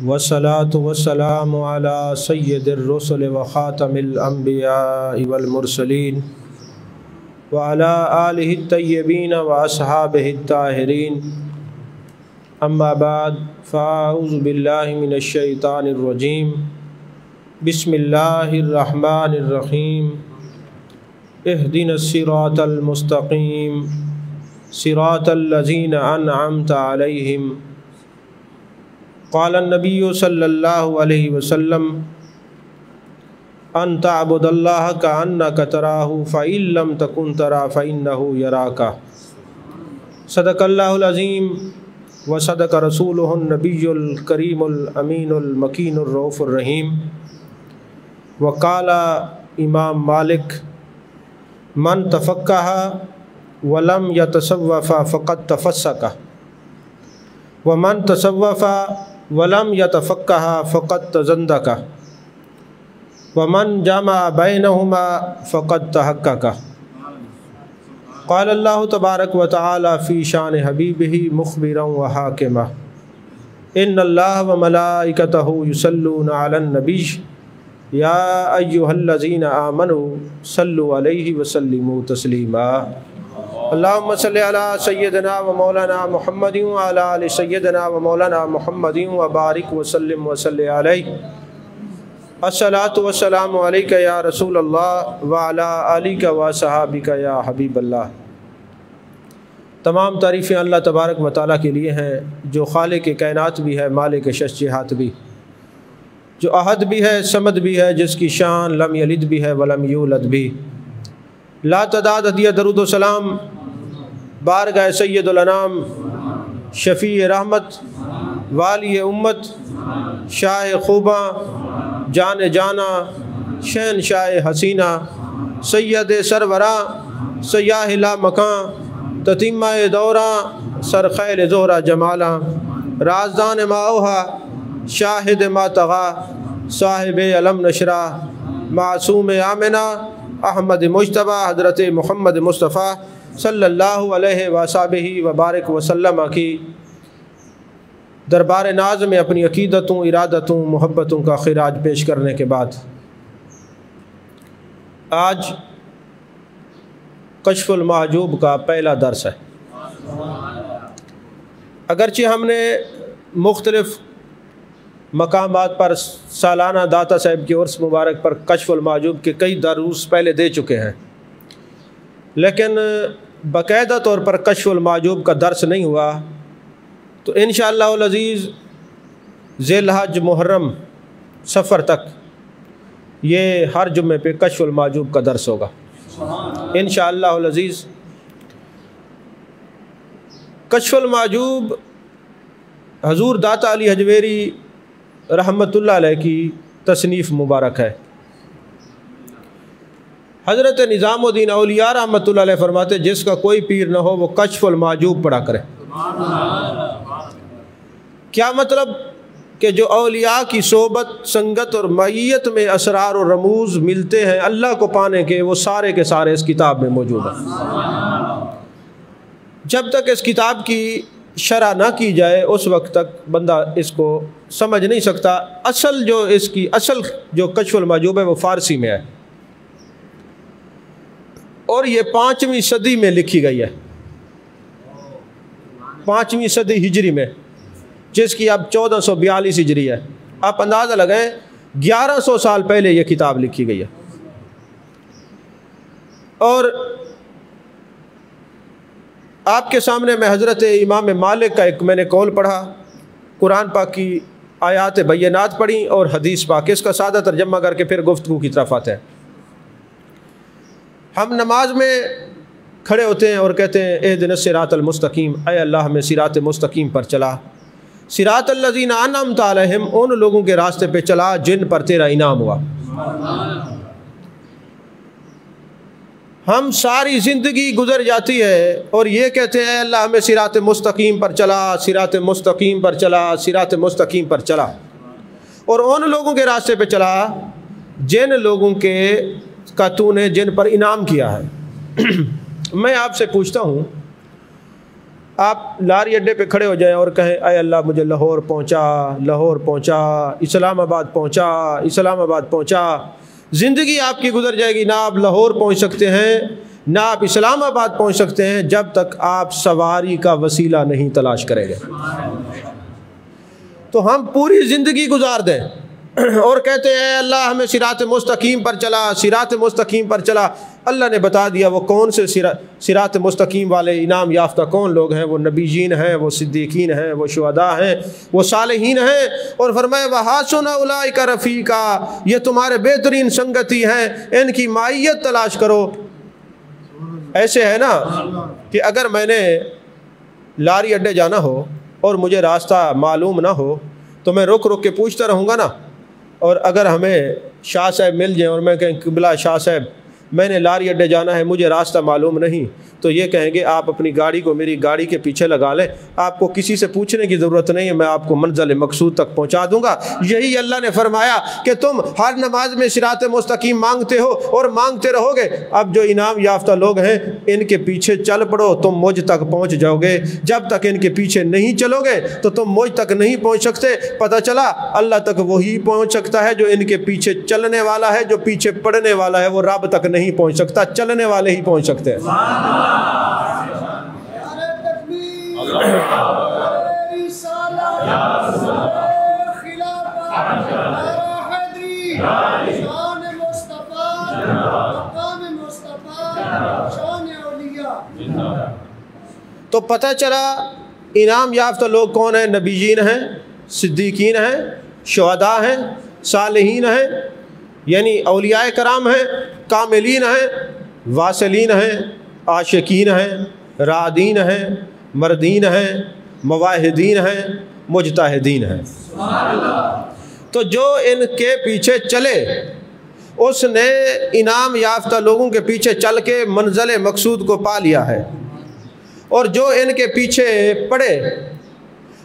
والصلاة والسلام على سید الرسل وخاتم الانبیاء والمرسلین وعلى آلہ الطیبین واصحابہ الطاہرین اما بعد فاعوذ باللہ من الشیطان الرجیم بسم اللہ الرحمن الرحیم اہدنا الصراط المستقیم صراط الذین انعمت علیہم قال النبی صلی اللہ علیہ وسلم ان تعبد اللہ کأنک تراہ فإن لم تکن تراہ فإنہ یراک۔ صدق اللہ العظیم وصدق رسولہ النبی الکریم الامین المکین الرؤوف الرحیم۔ وقال امام مالک من تفقہ ولم یتصوف فقد تفسق ومن تصوف ولم یتفقہ فقد تزندق ومن جمع بینہما فقد تحقق۔ قال اللہ تبارک و تعالی فی شان حبیبہ مخبرا و حاکما ان اللہ و ملائکتہ یصلون علی النبی یا ایہا الذین آمنوا صلوا علیہ وسلموا تسلیما۔ اللہم صلی علی سیدنا و مولانا محمد وعلی آل سیدنا و مولانا محمد وبارک وسلم وصلی علیہ۔ الصلاۃ والسلام علیک یا رسول اللہ وعلی آلک و صحابک یا حبیب اللہ۔ تمام تعریفیں اللہ تبارک و تعالیٰ کے لیے ہیں جو خالق کائنات بھی ہے، مالک ششجہات بھی، جو احد بھی ہے، صمد بھی ہے، جس کی شان لم یلد بھی ہے ولم یولد بھی۔ لا تعداد ہدیہ درود و سلام بارگاہ سید الانام شفیع رحمت والی امت شاہ خوباں جان جانا شہنشاہ حسینہ سید سروراں سیاہ لا مکاں تتیمہ دوراں سرخیل زہرہ جمالاں رازدان ما اوہا شاہد ما طغا صاحب علم نشرہ معصوم آمنہ احمد مجتبہ حضرت محمد مصطفیٰ صلی اللہ علیہ وآلہ وبارک وسلم کی دربار ناز میں اپنی عقیدتوں، ارادتوں، محبتوں کا خراج پیش کرنے کے بعد آج کشف المحجوب کا پہلا درس ہے۔ اگرچہ ہم نے مختلف مقامات پر سالانہ داتا صاحب کے عرس مبارک پر کشف المحجوب کے کئی دروس پہلے دے چکے ہیں، لیکن باقاعدہ طور پر کشف المحجوب کا درس نہیں ہوا، تو انشاءاللہ العزیز ذی الحج محرم سفر تک یہ ہر جمعے پہ کشف المحجوب کا درس ہوگا انشاءاللہ العزیز۔ کشف المحجوب حضور داتا علی حجویری رحمۃ اللہ علیہ کی تصنیف مبارک ہے۔ حضرت نظام الدین اولیاء رحمۃ اللہ علیہ فرماتے جس کا کوئی پیر نہ ہو وہ کشف المحجوب پڑھا کرے۔ کیا مطلب کہ جو اولیاء کی صحبت، سنگت اور معیت میں اسرار و رموز ملتے ہیں اللہ کو پانے کے، وہ سارے کے سارے اس کتاب میں موجود ہیں۔ جب تک اس کتاب کی شرح نہ کی جائے اس وقت تک بندہ اس کو سمجھ نہیں سکتا۔ اصل جو کشف المحجوب ہے وہ فارسی میں ہے اور یہ 5ویں صدی میں لکھی گئی ہے، 5ویں صدی ہجری میں، جس کی اب 1442 ہجری ہے۔ آپ اندازہ لگائیں 1100 سال پہلے یہ کتاب لکھی گئی ہے۔ اور آپ کے سامنے میں حضرت امام مالک کا ایک میں نے قول پڑھا، قرآن پاک کی آیات بینات پڑھی اور حدیث پاک، اس کا سادہ ترجمہ کر کے پھر گفتگو کی طرف آتے ہیں۔ ہم نماز میں کھڑے ہوتے ہیں اور کہتے ہیں اہدنا الصراط المستقیم، اے اللہ ہمیں صراط مستقیم پر چلا، صراط الذین انعمت علیہم، ان لوگوں کے راستے پہ چلا جن پر تیرا انعام ہوا۔ ہم ساری زندگی گزر جاتی ہے اور یہ کہتے ہیں اے اللہ ہمیں صراط مستقیم پر چلا، صراط مستقیم پر چلا، صراط مستقیم پر چلا، اور ان لوگوں کے راستے پہ چلا جن لوگوں کا تو نے جن پر انعام کیا ہے۔ میں آپ سے پوچھتا ہوں آپ لاری اڈے پہ کھڑے ہو جائیں اور کہیں اے اللہ مجھے لاہور پہنچا، اسلام آباد پہنچا، اسلام آباد پہنچا، زندگی آپ کی گزر جائے گی، نہ آپ لاہور پہنچ سکتے ہیں نہ آپ اسلام آباد پہنچ سکتے ہیں جب تک آپ سواری کا وسیلہ نہیں تلاش کریں گے۔ تو ہم پوری زندگی گزار دیں اور کہتے ہیں اے اللہ ہمیں صراط مستقیم پر چلا، صراط مستقیم پر چلا۔ اللہ نے بتا دیا وہ کون سے صراط مستقیم والے انعام یافتہ کون لوگ ہیں، وہ نبیین ہیں، وہ صدیقین ہیں، وہ شہداء ہیں، وہ صالحین ہیں، اور فرمایا وَحَسُنَ أُولَٰئِكَ رَفِیقًا، یہ تمہارے بہترین سنگتی ہیں، ان کی معیت تلاش کرو۔ ایسے ہے نا کہ اگر میں نے لاری اڈے جانا ہو اور مجھے راستہ معلوم نہ ہو تو میں رک رک کے پوچھتا رہوں گا نا، اور اگر ہمیں شاہ صاحب مل جائیں اور میں کہیں قبلہ شاہ صاحب میں نے لاری اڈے جانا ہے، مجھے راستہ معلوم نہیں، تو یہ کہیں گے آپ اپنی گاڑی کو میری گاڑی کے پیچھے لگا لیں، آپ کو کسی سے پوچھنے کی ضرورت نہیں ہے، میں آپ کو منزل مقصود تک پہنچا دوں گا۔ یہی اللہ نے فرمایا کہ تم ہر نماز میں صراط مستقیم مانگتے ہو اور مانگتے رہو گے۔ اب جو انعام یافتہ لوگ ہیں ان کے پیچھے چل پڑو، تم مجھ تک پہنچ جاؤ گے۔ جب تک ان کے پیچھے نہیں چلو گے تو تم مجھ تک نہیں پہنچ سکتے۔ پتہ چلا اللہ تک وہی پہنچ سکتا ہے جو ان کے پیچھے چلنے والا ہے، جو پیچھے پڑنے والا ہے وہ رب تک نہیں پہنچ سکتا، چلنے والے ہی پہنچ سکتے ہیں۔ تو پتہ چلا انعام یافتہ لوگ کون ہیں؟ نبیین ہیں، صدیقین ہیں، شہداء ہیں، صالحین ہیں، یعنی اولیاء کرام ہیں، کاملین ہیں، واصلین ہیں، عاشقین ہیں، رادین ہیں، مردین ہیں، مواحدین ہیں، مجتہدین ہیں۔ تو جو ان کے پیچھے چلے اس نے انعام یافتہ لوگوں کے پیچھے چل کے منزل مقصود کو پا لیا ہے، اور جو ان کے پیچھے پڑے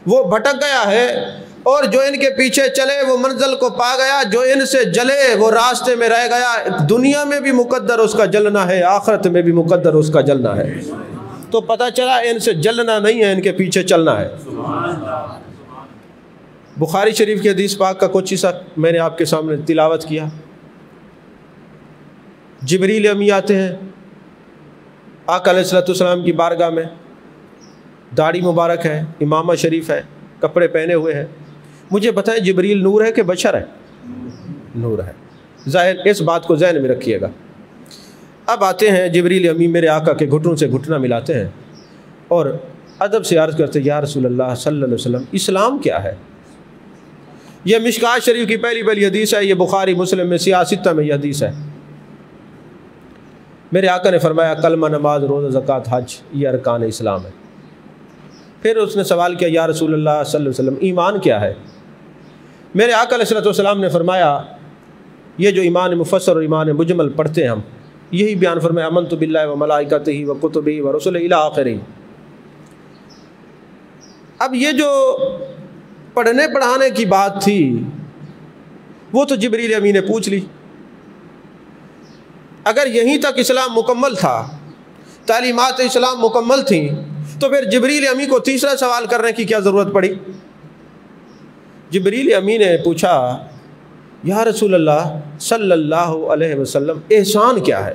وہ بھٹک گیا ہے، اور جو ان کے پیچھے چلے وہ منزل کو پا گیا، جو ان سے جلے وہ راستے میں رہ گیا۔ دنیا میں بھی مقدر اس کا جلنا ہے، آخرت میں بھی مقدر اس کا جلنا ہے۔ تو پتہ چلا ان سے جلنا نہیں ہے، ان کے پیچھے چلنا ہے۔ بخاری شریف کی حدیث پاک کا کچھ حصہ میں نے آپ کے سامنے تلاوت کیا۔ جبریل امی آتے ہیں آقا علیہ السلام کی بارگاہ میں، داڑھی مبارک ہے، امامہ شریف ہے، کپڑے پہنے ہوئے ہیں۔ مجھے بتائیں جبریل نور ہے کہ بشر ہے؟ نور ہے۔ ظاہر اس بات کو ذہن میں رکھیے گا۔ اب آتے ہیں جبریل امی میرے آقا کے گھٹنوں سے گھٹنا ملاتے ہیں اور ادب سے عرض کرتے یا رسول اللہ صلی اللہ علیہ وسلم اسلام کیا ہے؟ یہ مشکوٰۃ شریف کی پہلی حدیث ہے، یہ بخاری مسلم میں سیاستہ میں یہ حدیث ہے۔ میرے آقا نے فرمایا کلمہ، نماز، روزہ، زکوٰۃ، حج یہ ارکان اسلام ہے۔ پھر اس نے سوال کیا یا رسول اللہ صلی اللہ علیہ وسلم ایمان کیا ہے؟ میرے آقا علیہ السلام نے فرمایا یہ جو ایمان مفسر اور ایمان مجمل پڑھتے ہیں ہم، یہی بیان فرمایا آمنت باللہ و ملائکتہ و کتبہ و رسلہ الی آخرہ۔ اب یہ جو پڑھنے پڑھانے کی بات تھی وہ تو جبریل امی نے پوچھ لی۔ اگر یہیں تک اسلام مکمل تھا، تعلیمات اسلام مکمل تھیں، تو پھر جبریل امی کو تیسرا سوال کرنے کی کیا ضرورت پڑی؟ جبریل امی نے پوچھا یا رسول اللہ صلی اللہ علیہ وسلم احسان کیا ہے؟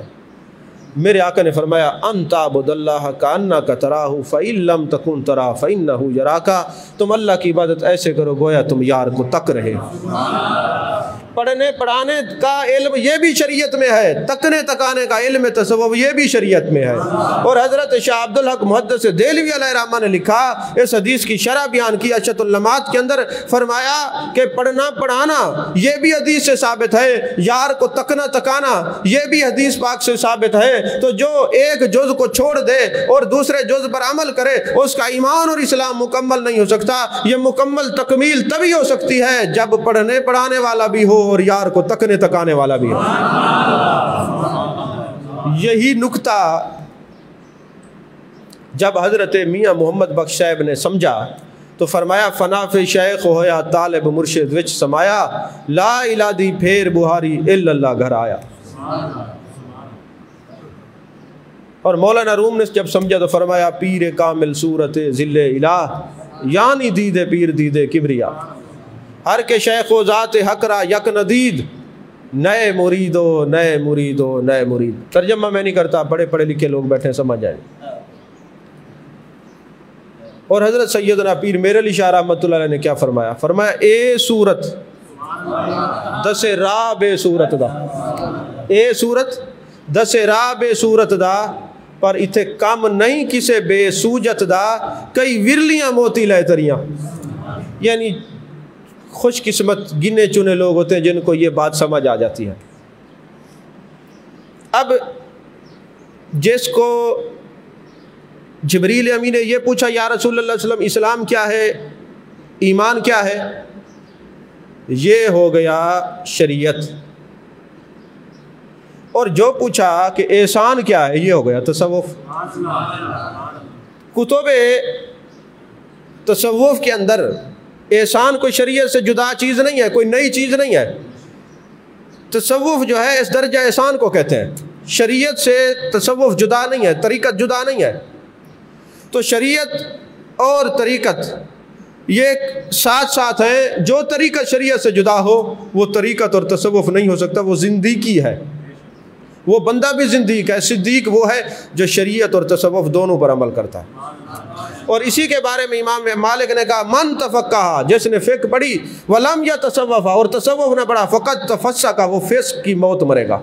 میرے آقا نے فرمایا ان تعبد اللہ کانک تراہ فإن لم تکن تراہ فإنہ یراک، تم اللہ کی عبادت ایسے کرو گویا تم یار کو تک رہے۔ پڑھنے پڑھانے کا علم یہ بھی شریعت میں ہے، تکنے تکانے کا علم تصوف یہ بھی شریعت میں ہے۔ اور حضرت شاہ عبدالحق محدث دہلوی علیہ الرحمہ نے لکھا، اس حدیث کی شرح بیان کی اشرۃ اللمعات کے اندر، فرمایا کہ پڑھنا پڑھانا یہ بھی حدیث سے ثابت ہے، یار کو تکنا تکانا یہ بھی حدیث پاک سے ثابت ہے۔ تو جو ایک جز کو چھوڑ دے اور دوسرے جز پر عمل کرے اس کا ایمان اور اسلام مکمل نہیں ہو سکتا۔ یہ مکمل تکمیل تبھی ہو سکتی ہے جب پڑھنے پڑھانے والا بھی ہو اور یار کو تکنے تکانے والا بھی ہو۔ یہی نکتہ جب حضرت میاں محمد بخش صاحب نے سمجھا تو فرمایا فنا فی شیخ ہویا طالب مرشد وچ سمایا، لا الہ دی پھیر بہاری الا اللہ گھر آیا۔ اور مولانا روم نے جب سمجھا تو فرمایا پیر کامل صورت ذل الہ یعنی دید پیر دید کبریا، ہر کے شیخ و ذات حق را یک ندید، نئے مریدو نئے مریدو نئے مرید۔ ترجمہ میں نہیں کرتا، بڑے پڑھے لکھے لوگ بیٹھے سمجھ جائیں۔ اور حضرت سیدنا پیر میرے علی شاہ رحمۃ اللہ علیہ نے کیا فرمایا؟ فرمایا اے صورت دس راہ بے صورت دا، اے صورت دس راہ بے صورت دا، پر اتھے کم نہیں کسے بے سوجت دا، کئی ورلیاں موتی لے تریاں۔ یعنی خوش قسمت گنے چنے لوگ ہوتے ہیں جن کو یہ بات سمجھ آ جاتی ہے۔ اب جس کو جبریل امین نے یہ پوچھا یا رسول اللہ صلی اللہ علیہ وسلم اسلام کیا ہے، ایمان کیا ہے، یہ ہو گیا شریعت، اور جو پوچھا کہ احسان کیا ہے، یہ ہو گیا تصوف۔ کتب تصوف کے اندر احسان کوئی شریعت سے جدا چیز نہیں ہے، کوئی نئی چیز نہیں ہے۔ تصوف جو ہے اس درجہ احسان کو کہتے ہیں، شریعت سے تصوف جدا نہیں ہے، طریقت جدا نہیں ہے۔ تو شریعت اور طریقت یہ ساتھ ساتھ ہیں، جو طریقت شریعت سے جدا ہو وہ طریقت اور تصوف نہیں ہو سکتا، وہ زندگی ہے، وہ بندہ بھی زندیق ہے۔ صدیق وہ ہے جو شریعت اور تصوف دونوں پر عمل کرتا ہے۔ اور اسی کے بارے میں امام مالک نے کہا من تفقہ، جس نے فقہ پڑھی ولم یتصوف، اور تصوف نہ پڑھا، فقط تفسق، وہ فسق کی موت مرے گا،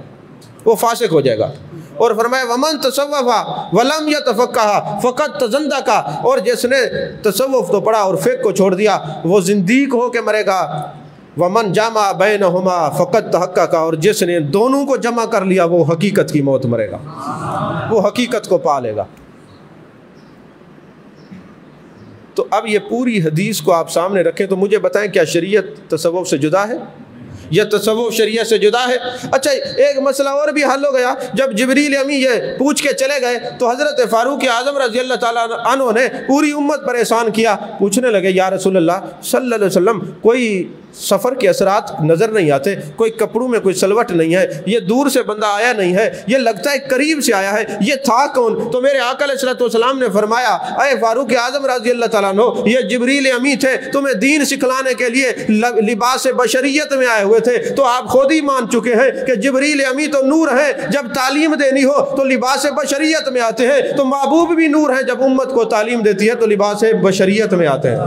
وہ فاسق ہو جائے گا۔ اور فرمایا ومن تصوف ولم یتفقہ فقط تزندق، اور جس نے تصوف تو پڑھا اور فقہ کو چھوڑ دیا وہ زندیق ہو کے مرے گا۔ ومن جمع بینہما فقط تحقق، اور جس نے دونوں کو جمع کر لیا وہ حقیقت کی موت مرے گا، وہ حقیقت کو پا لے گا۔ تو اب یہ پوری حدیث کو آپ سامنے رکھیں تو مجھے بتائیں کیا شریعت تصوف سے جدا ہے یا تصوف شریعت سے جدا ہے؟ اچھا ایک مسئلہ اور بھی حل ہو گیا، جب جبریل امی یہ پوچھ کے چلے گئے تو حضرت فاروق اعظم رضی اللہ تعالیٰ عنہ نے پوری امت پر احسان کیا، پوچھنے لگے یا رسول اللہ صلی اللہ علیہ وسلم کوئی سفر کے اثرات نظر نہیں آتے، کوئی کپڑوں میں کوئی سلوٹ نہیں ہے، یہ دور سے بندہ آیا نہیں ہے، یہ لگتا ہے قریب سے آیا ہے، یہ تھا کون؟ تو میرے آقا علیہ السلام نے فرمایا اے فاروق اعظم رضی اللہ تعالیٰ عنہ، یہ جبریل امی تھے، تمہیں دین سکھلانے کے لیے لباس بشریت میں آئے ہوئے تھے۔ تو آپ خود ہی مان چکے ہیں کہ جبریل امی تو نور ہے، جب تعلیم دینی ہو تو لباس بشریت میں آتے ہیں، تو محبوب بھی نور ہے، جب امت کو تعلیم دیتی ہے تو لباس بشریت میں آتے ہیں۔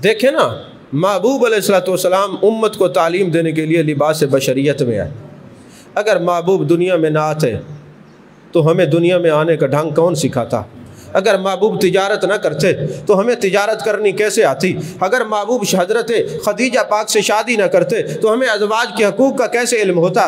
دیکھیں نا، محبوب علیہ السلام امت کو تعلیم دینے کے لیے لباس بشریت میں آئے۔ اگر محبوب دنیا میں نہ آتے تو ہمیں دنیا میں آنے کا ڈھنگ کون سکھاتا؟ اگر محبوب تجارت نہ کرتے تو ہمیں تجارت کرنی کیسے آتی؟ اگر محبوب حضرت خدیجہ پاک سے شادی نہ کرتے تو ہمیں ازواج کے حقوق کا کیسے علم ہوتا؟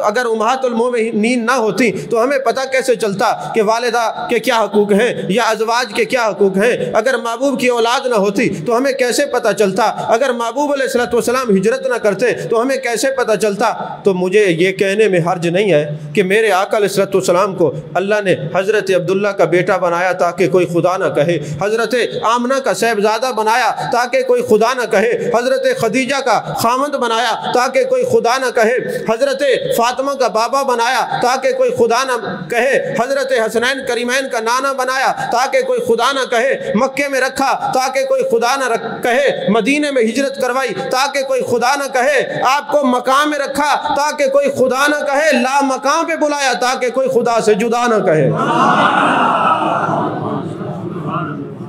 اگر امہات المومنین نہ ہوتی تو ہمیں پتہ کیسے چلتا کہ والدہ کے کیا حقوق ہیں یا ازواج کے کیا حقوق ہیں؟ اگر محبوب کی اولاد نہ ہوتی تو ہمیں کیسے پتہ چلتا؟ اگر محبوب علیہ السلام ہجرت نہ کرتے تو ہمیں کیسے پتہ چلتا؟ تو مجھے یہ کہنے میں حرج نہیں ہے کہ میرے آقا علیہ السلام کو اللہ نے حضرت عبداللہ کا بیٹا بنایا تاکہ کوئی خدا نہ کہے، حضرت آمنہ کا صاحبزادہ بنایا تاکہ کوئی خدا نہ کہے، حضرت خدیجہ کا خامند بنایا تاکہ کوئی خدا نہ کہے، حضرت فاطمہ کا بابا بنایا تاکہ کوئی خدا نہ کہے، حضرت حسنین کریمین کا نانا بنایا تاکہ کوئی خدا نہ کہے، مکے میں رکھا تاکہ کوئی خدا نہ کہے، مدینے میں ہجرت کروائی تاکہ کوئی خدا نہ کہے، آپ کو مقام میں رکھا تاکہ کوئی خدا نہ کہے، لا مقام پہ بلایا تاکہ کوئی خدا سے جدا نہ کہے۔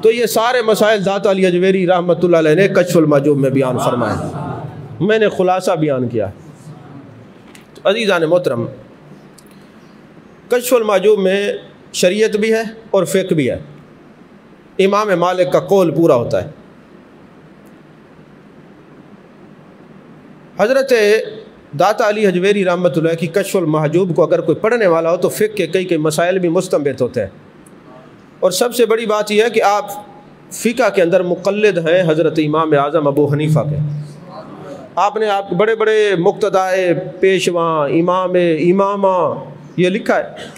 تو یہ سارے مسائل داتا علی اجویری رحمۃ اللہ علیہ نے کشف المحجوب میں بیان فرمائے، میں نے خلاصہ بیان کیا۔ تو عزیزان محترم، کشف المحجوب میں شریعت بھی ہے اور فقہ بھی ہے، امام مالک کا قول پورا ہوتا ہے۔ حضرت داتا علی اجویری رحمۃ اللہ کی کشف المحجوب کو اگر کوئی پڑھنے والا ہو تو فقہ کے کئی مسائل بھی مستنبط ہوتے ہیں، اور سب سے بڑی بات یہ ہے کہ آپ فقہ کے اندر مقلد ہیں حضرت امام اعظم ابو حنیفہ کے۔ آپ نے آپ بڑے بڑے مقتدائے، پیشواں، امامہ یہ لکھا ہے،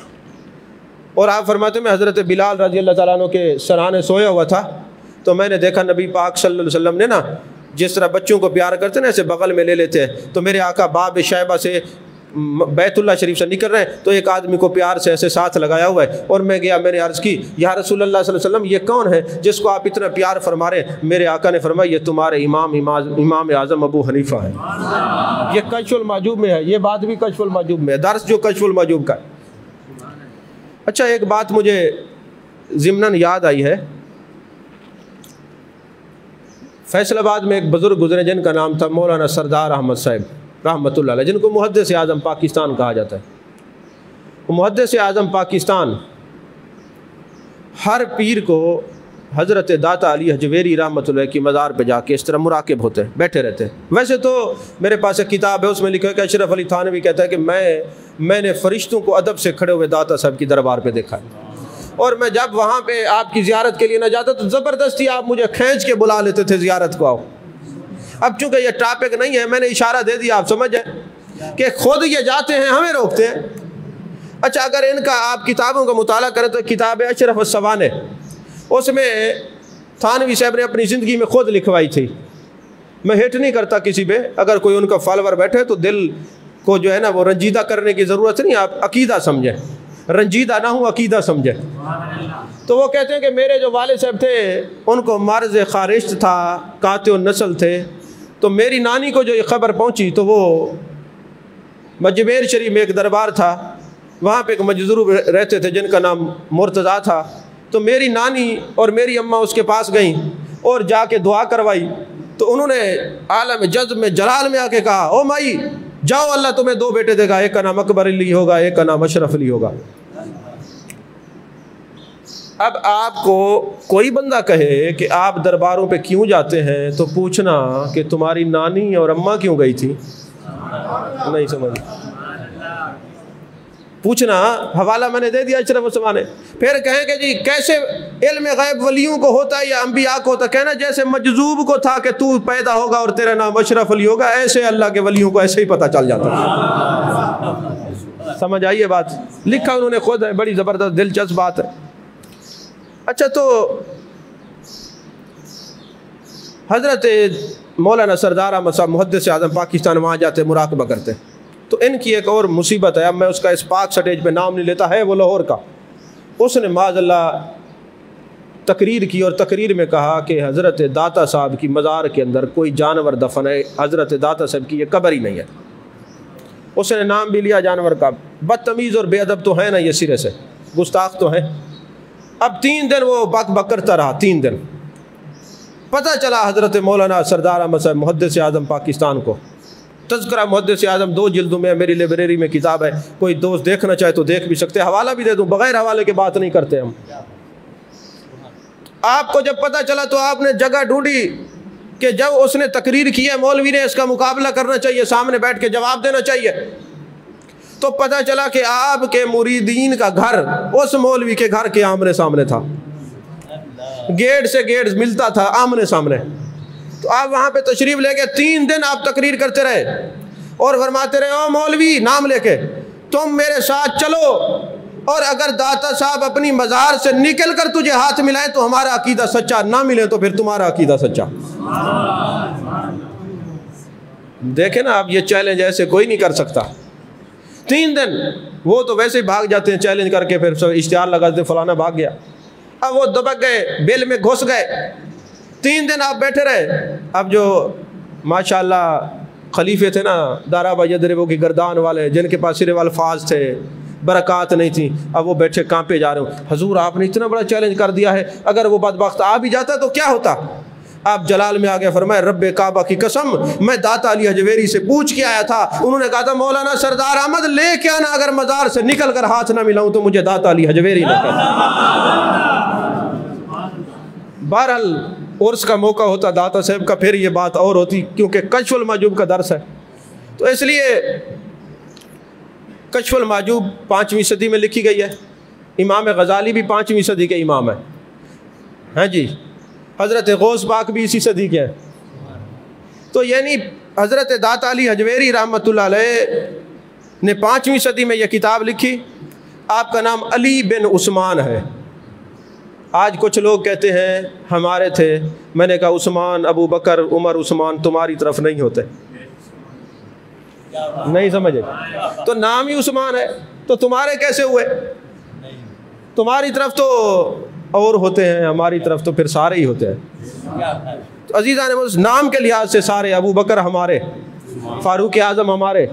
اور آپ فرماتے ہیں میں حضرت بلال رضی اللہ تعالیٰ عنہ کے سرانے سویا ہوا تھا تو میں نے دیکھا نبی پاک صلی اللہ علیہ وسلم نے نا جس طرح بچوں کو پیار کرتے نا ایسے بغل میں لے لیتے ہیں، تو میرے آقا باب شیبہ سے بیت اللہ شریف سے نکل رہے ہیں تو ایک آدمی کو پیار سے ایسے ساتھ لگایا ہوا ہے، اور میں گیا، میں نے عرض کی یا رسول اللہ صلی اللہ علیہ وسلم یہ کون ہے جس کو آپ اتنا پیار فرما رہے ہیں؟ میرے آقا نے فرمایا یہ تمہارے امام اعظم ابو حنیفہ ہے۔ یہ کشف المحجوب میں ہے، یہ بات بھی کشف المحجوب میں ہے، درس جو کشف المحجوب کا ہے۔ اچھا ایک بات مجھے ضمناً یاد آئی ہے، فیصل آباد میں ایک بزرگ گزرے جن کا نام تھا مولانا سردار احمد صاحب رحمۃ اللہ علیہ، جن کو محدث اعظم پاکستان کہا جاتا ہے۔ محدث اعظم پاکستان ہر پیر کو حضرت داتا علی حجویری رحمۃ اللہ کی مزار پہ جا کے اس طرح مراقب ہوتے ہیں، بیٹھے رہتے ہیں۔ ویسے تو میرے پاس ایک کتاب ہے، اس میں لکھا ہے کہ اشرف علی تھانوی کہتا ہے کہ میں نے فرشتوں کو ادب سے کھڑے ہوئے داتا صاحب کی دربار پہ دیکھا ہے، اور میں جب وہاں پہ آپ کی زیارت کے لیے نہ جاتا تو زبردستی آپ مجھے کھینچ کے بلا لیتے تھے زیارت کو آؤ۔ اب چونکہ یہ ٹاپک نہیں ہے، میں نے اشارہ دے دیا، آپ سمجھ جائیں کہ خود یہ جاتے ہیں ہمیں روکتے ہیں۔ اچھا اگر ان کا آپ کتابوں کا مطالعہ کریں تو کتاب ہے اشرف السوانح، اس میں تھانوی صاحب نے اپنی زندگی میں خود لکھوائی تھی۔ میں ہٹ نہیں کرتا کسی پہ، اگر کوئی ان کا فالوور بیٹھے تو دل کو جو ہے نا وہ رنجیدہ کرنے کی ضرورت نہیں، آپ عقیدہ سمجھیں، رنجیدہ نہ ہوں عقیدہ سمجھیں۔ تو وہ کہتے ہیں کہ میرے جو والد صاحب تھے ان کو مرض خارشت تھا، قاطع النسل تھے، تو میری نانی کو جو یہ خبر پہنچی تو وہ مجمیر شریف میں ایک دربار تھا، وہاں پہ ایک مجذوب رہتے تھے جن کا نام مرتضیٰ تھا، تو میری نانی اور میری اماں اس کے پاس گئیں اور جا کے دعا کروائی، تو انہوں نے عالم جذب میں جلال میں آ کے کہا او مائی جاؤ اللہ تمہیں دو بیٹے دے گا، ایک کا نام اکبر علی ہوگا، ایک کا نام اشرف علی ہوگا۔ اب آپ کو کوئی بندہ کہے کہ آپ درباروں پہ کیوں جاتے ہیں تو پوچھنا کہ تمہاری نانی اور اماں کیوں گئی تھی، نہیں سمجھ پوچھنا، حوالہ میں نے دے دیا اشرف السمانے۔ پھر کہیں کہ جی کیسے علم غیب ولیوں کو ہوتا ہے یا انبیاء کو ہوتا ہے؟ کہنا جیسے مجذوب کو تھا کہ تو پیدا ہوگا اور تیرا نام اشرف علی ہوگا، ایسے اللہ کے ولیوں کو ایسے ہی پتہ چل جاتا ہے۔ سمجھ آئیے بات، لکھا انہوں نے خود ہے، بڑی زبردست دلچسپ بات ہے۔ اچھا تو حضرت مولانا سردار احمد صاحب محدث اعظم پاکستان وہاں جاتے مراقبہ کرتے، تو ان کی ایک اور مصیبت ہے، اب میں اس کا اس پاک سٹیج پہ نام نہیں لیتا، ہے وہ لاہور کا۔ اس نے معاذ اللہ تقریر کی اور تقریر میں کہا کہ حضرت داتا صاحب کی مزار کے اندر کوئی جانور دفن ہے، حضرت داتا صاحب کی یہ قبر ہی نہیں ہے۔ اس نے نام بھی لیا جانور کا۔ بدتمیز اور بے ادب تو ہے نا، یہ سرے سے گستاخ تو ہیں۔ اب 3 دن وہ بک بک کرتا رہا، 3 دن پتہ چلا حضرت مولانا سردار احمد صاحب محدث اعظم پاکستان کو۔ تذکرہ محدث اعظم 2 جلدوں میں میری لائبریری میں کتاب ہے، کوئی دوست دیکھنا چاہے تو دیکھ بھی سکتے، حوالہ بھی دے دوں، بغیر حوالے کے بات نہیں کرتے ہم۔ آپ کو جب پتہ چلا تو آپ نے جگہ ڈھونڈی کہ جب اس نے تقریر کی ہے مولوی نے اس کا مقابلہ کرنا چاہیے، سامنے بیٹھ کے جواب دینا چاہیے، تو پتہ چلا کہ آپ کے مریدین کا گھر اس مولوی کے گھر کے آمنے سامنے تھا، گیٹ سے گیٹ ملتا تھا، آمنے سامنے۔ تو آپ وہاں پہ تشریف لے کے 3 دن آپ تقریر کرتے رہے اور فرماتے رہے او مولوی نام لے کے تم میرے ساتھ چلو، اور اگر داتا صاحب اپنی مزار سے نکل کر تجھے ہاتھ ملائیں تو ہمارا عقیدہ سچا، نہ ملے تو پھر تمہارا عقیدہ سچا۔ دیکھیں نا آپ، یہ چیلنج ایسے کوئی نہیں کر سکتا۔ 3 دن وہ تو ویسے ہی بھاگ جاتے ہیں چیلنج کر کے، پھر سب اشتہار لگا دیتے فلانا بھاگ گیا۔ اب وہ دبک گئے، بیل میں گھس گئے، 3 دن آپ بیٹھے رہے۔ اب جو ماشاءاللہ خلیفے تھے نا دارابا یدربو کی گردان والے، جن کے پاس صرف الفاظ تھے، برکات نہیں تھی، اب وہ بیٹھے کانپے جا رہے ہوں، حضور آپ نے اتنا بڑا چیلنج کر دیا ہے، اگر وہ بدبخت آ بھی جاتا تو کیا ہوتا؟ آپ جلال میں آگے فرمائے رب کعبہ کی قسم میں داتا علی حجویری سے پوچھ کے آیا تھا، انہوں نے کہا تھا مولانا سردار احمد لے کے آنا، اگر مزار سے نکل کر ہاتھ نہ ملاؤں تو مجھے داتا علی حجویری نہ کہنا۔ بہرحال عرس کا موقع ہوتا داتا صاحب کا، پھر یہ بات اور ہوتی، کیونکہ کشف المحجوب کا درس ہے، تو اس لیے کشف المحجوب 5ویں صدی میں لکھی گئی ہے، امام غزالی بھی 5ویں صدی کے امام ہیں، ہاں جی، حضرت غوث پاک بھی اسی صدی کے ہیں۔ تو یعنی حضرت داتا علی حجویری رحمۃ اللہ علیہ نے 5ویں صدی میں یہ کتاب لکھی، آپ کا نام علی بن عثمان ہے۔ آج کچھ لوگ کہتے ہیں ہمارے تھے، میں نے کہا عثمان، ابو بکر، عمر، عثمان تمہاری طرف نہیں ہوتے، نہیں سمجھے؟ تو نام ہی عثمان ہے تو تمہارے کیسے ہوئے؟ تمہاری طرف تو اور ہوتے ہیں، ہماری طرف تو پھر سارے ہی ہوتے ہیں۔ عزیزان نام کے لحاظ سے سارے، ابو بکر ہمارے، فاروق اعظم ہمارے،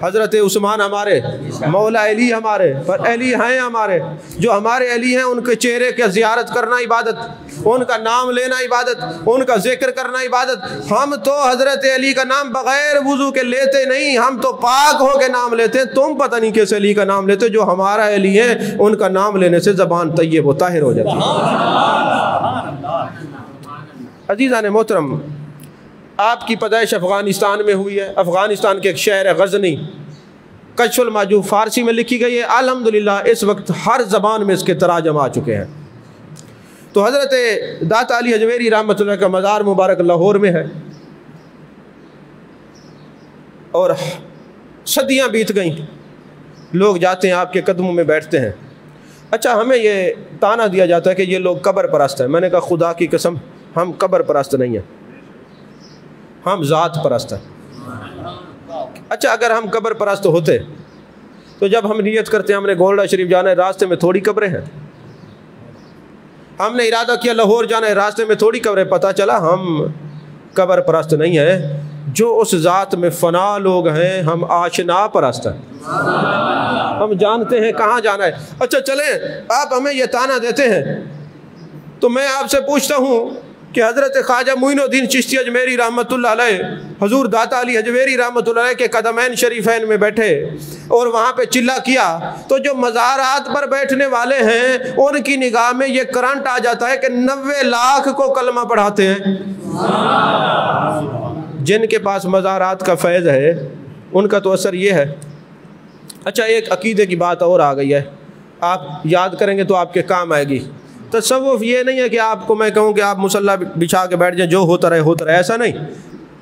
حضرت عثمان ہمارے، مولا علی ہمارے، پر علی ہیں ہمارے، جو ہمارے علی ہیں ان کے چہرے کی زیارت کرنا عبادت، ان کا نام لینا عبادت، ان کا ذکر کرنا عبادت۔ ہم تو حضرت علی کا نام بغیر وضو کے لیتے نہیں، ہم تو پاک ہو کے نام لیتے ہیں۔ تم پتہ نہیں کیسے علی کا نام لیتے، جو ہمارا علی ہے ان کا نام لینے سے زبان طیب و طاہر ہو جاتی ہے۔ عزیزان محترم، آپ کی پیدائش افغانستان میں ہوئی ہے، افغانستان کے ایک شہر ہے غزنی، کشف المحجوب فارسی میں لکھی گئی ہے، الحمدللہ اس وقت ہر زبان میں اس کے تراجم آ چکے ہیں۔ تو حضرت داتا علی حجویری رحمۃ اللہ کا مزار مبارک لاہور میں ہے، اور صدیاں بیت گئیں، لوگ جاتے ہیں آپ کے قدموں میں بیٹھتے ہیں۔ اچھا، ہمیں یہ تانا دیا جاتا ہے کہ یہ لوگ قبر پرست ہیں۔ میں نے کہا خدا کی قسم ہم قبر پرست نہیں ہیں، ہم ذات پرست ہیں۔ اچھا، اگر ہم قبر پرست ہوتے تو جب ہم نیت کرتے ہیں ہم نے گولڈا شریف جانا ہے، راستے میں تھوڑی قبریں ہیں؟ ہم نے ارادہ کیا لاہور جانا ہے، راستے میں تھوڑی قبریں؟ پتہ چلا ہم قبر پرست نہیں ہیں، جو اس ذات میں فنا لوگ ہیں، ہم آشنا پرست ہیں، ہم جانتے ہیں کہاں جانا ہے۔ اچھا چلیں، آپ ہمیں یہ تانا دیتے ہیں تو میں آپ سے پوچھتا ہوں کہ حضرت خواجہ معین الدین چشتی اجمیری رحمۃ اللہ علیہ، حضور داتا علی حجویری رحمۃ اللہ علیہ کے قدمین شریفین میں بیٹھے اور وہاں پہ چلا کیا، تو جو مزارات پر بیٹھنے والے ہیں ان کی نگاہ میں یہ کرنٹ آ جاتا ہے کہ 90 لاکھ کو کلمہ پڑھاتے ہیں۔ جن کے پاس مزارات کا فیض ہے ان کا تو اثر یہ ہے۔ اچھا، ایک عقیدے کی بات اور آ گئی ہے، آپ یاد کریں گے تو آپ کے کام آئے گی۔ تصوف یہ نہیں ہے کہ آپ کو میں کہوں کہ آپ مصلی بچھا کے بیٹھ جائیں، جو ہوتا رہے ہوتا رہے، ایسا نہیں۔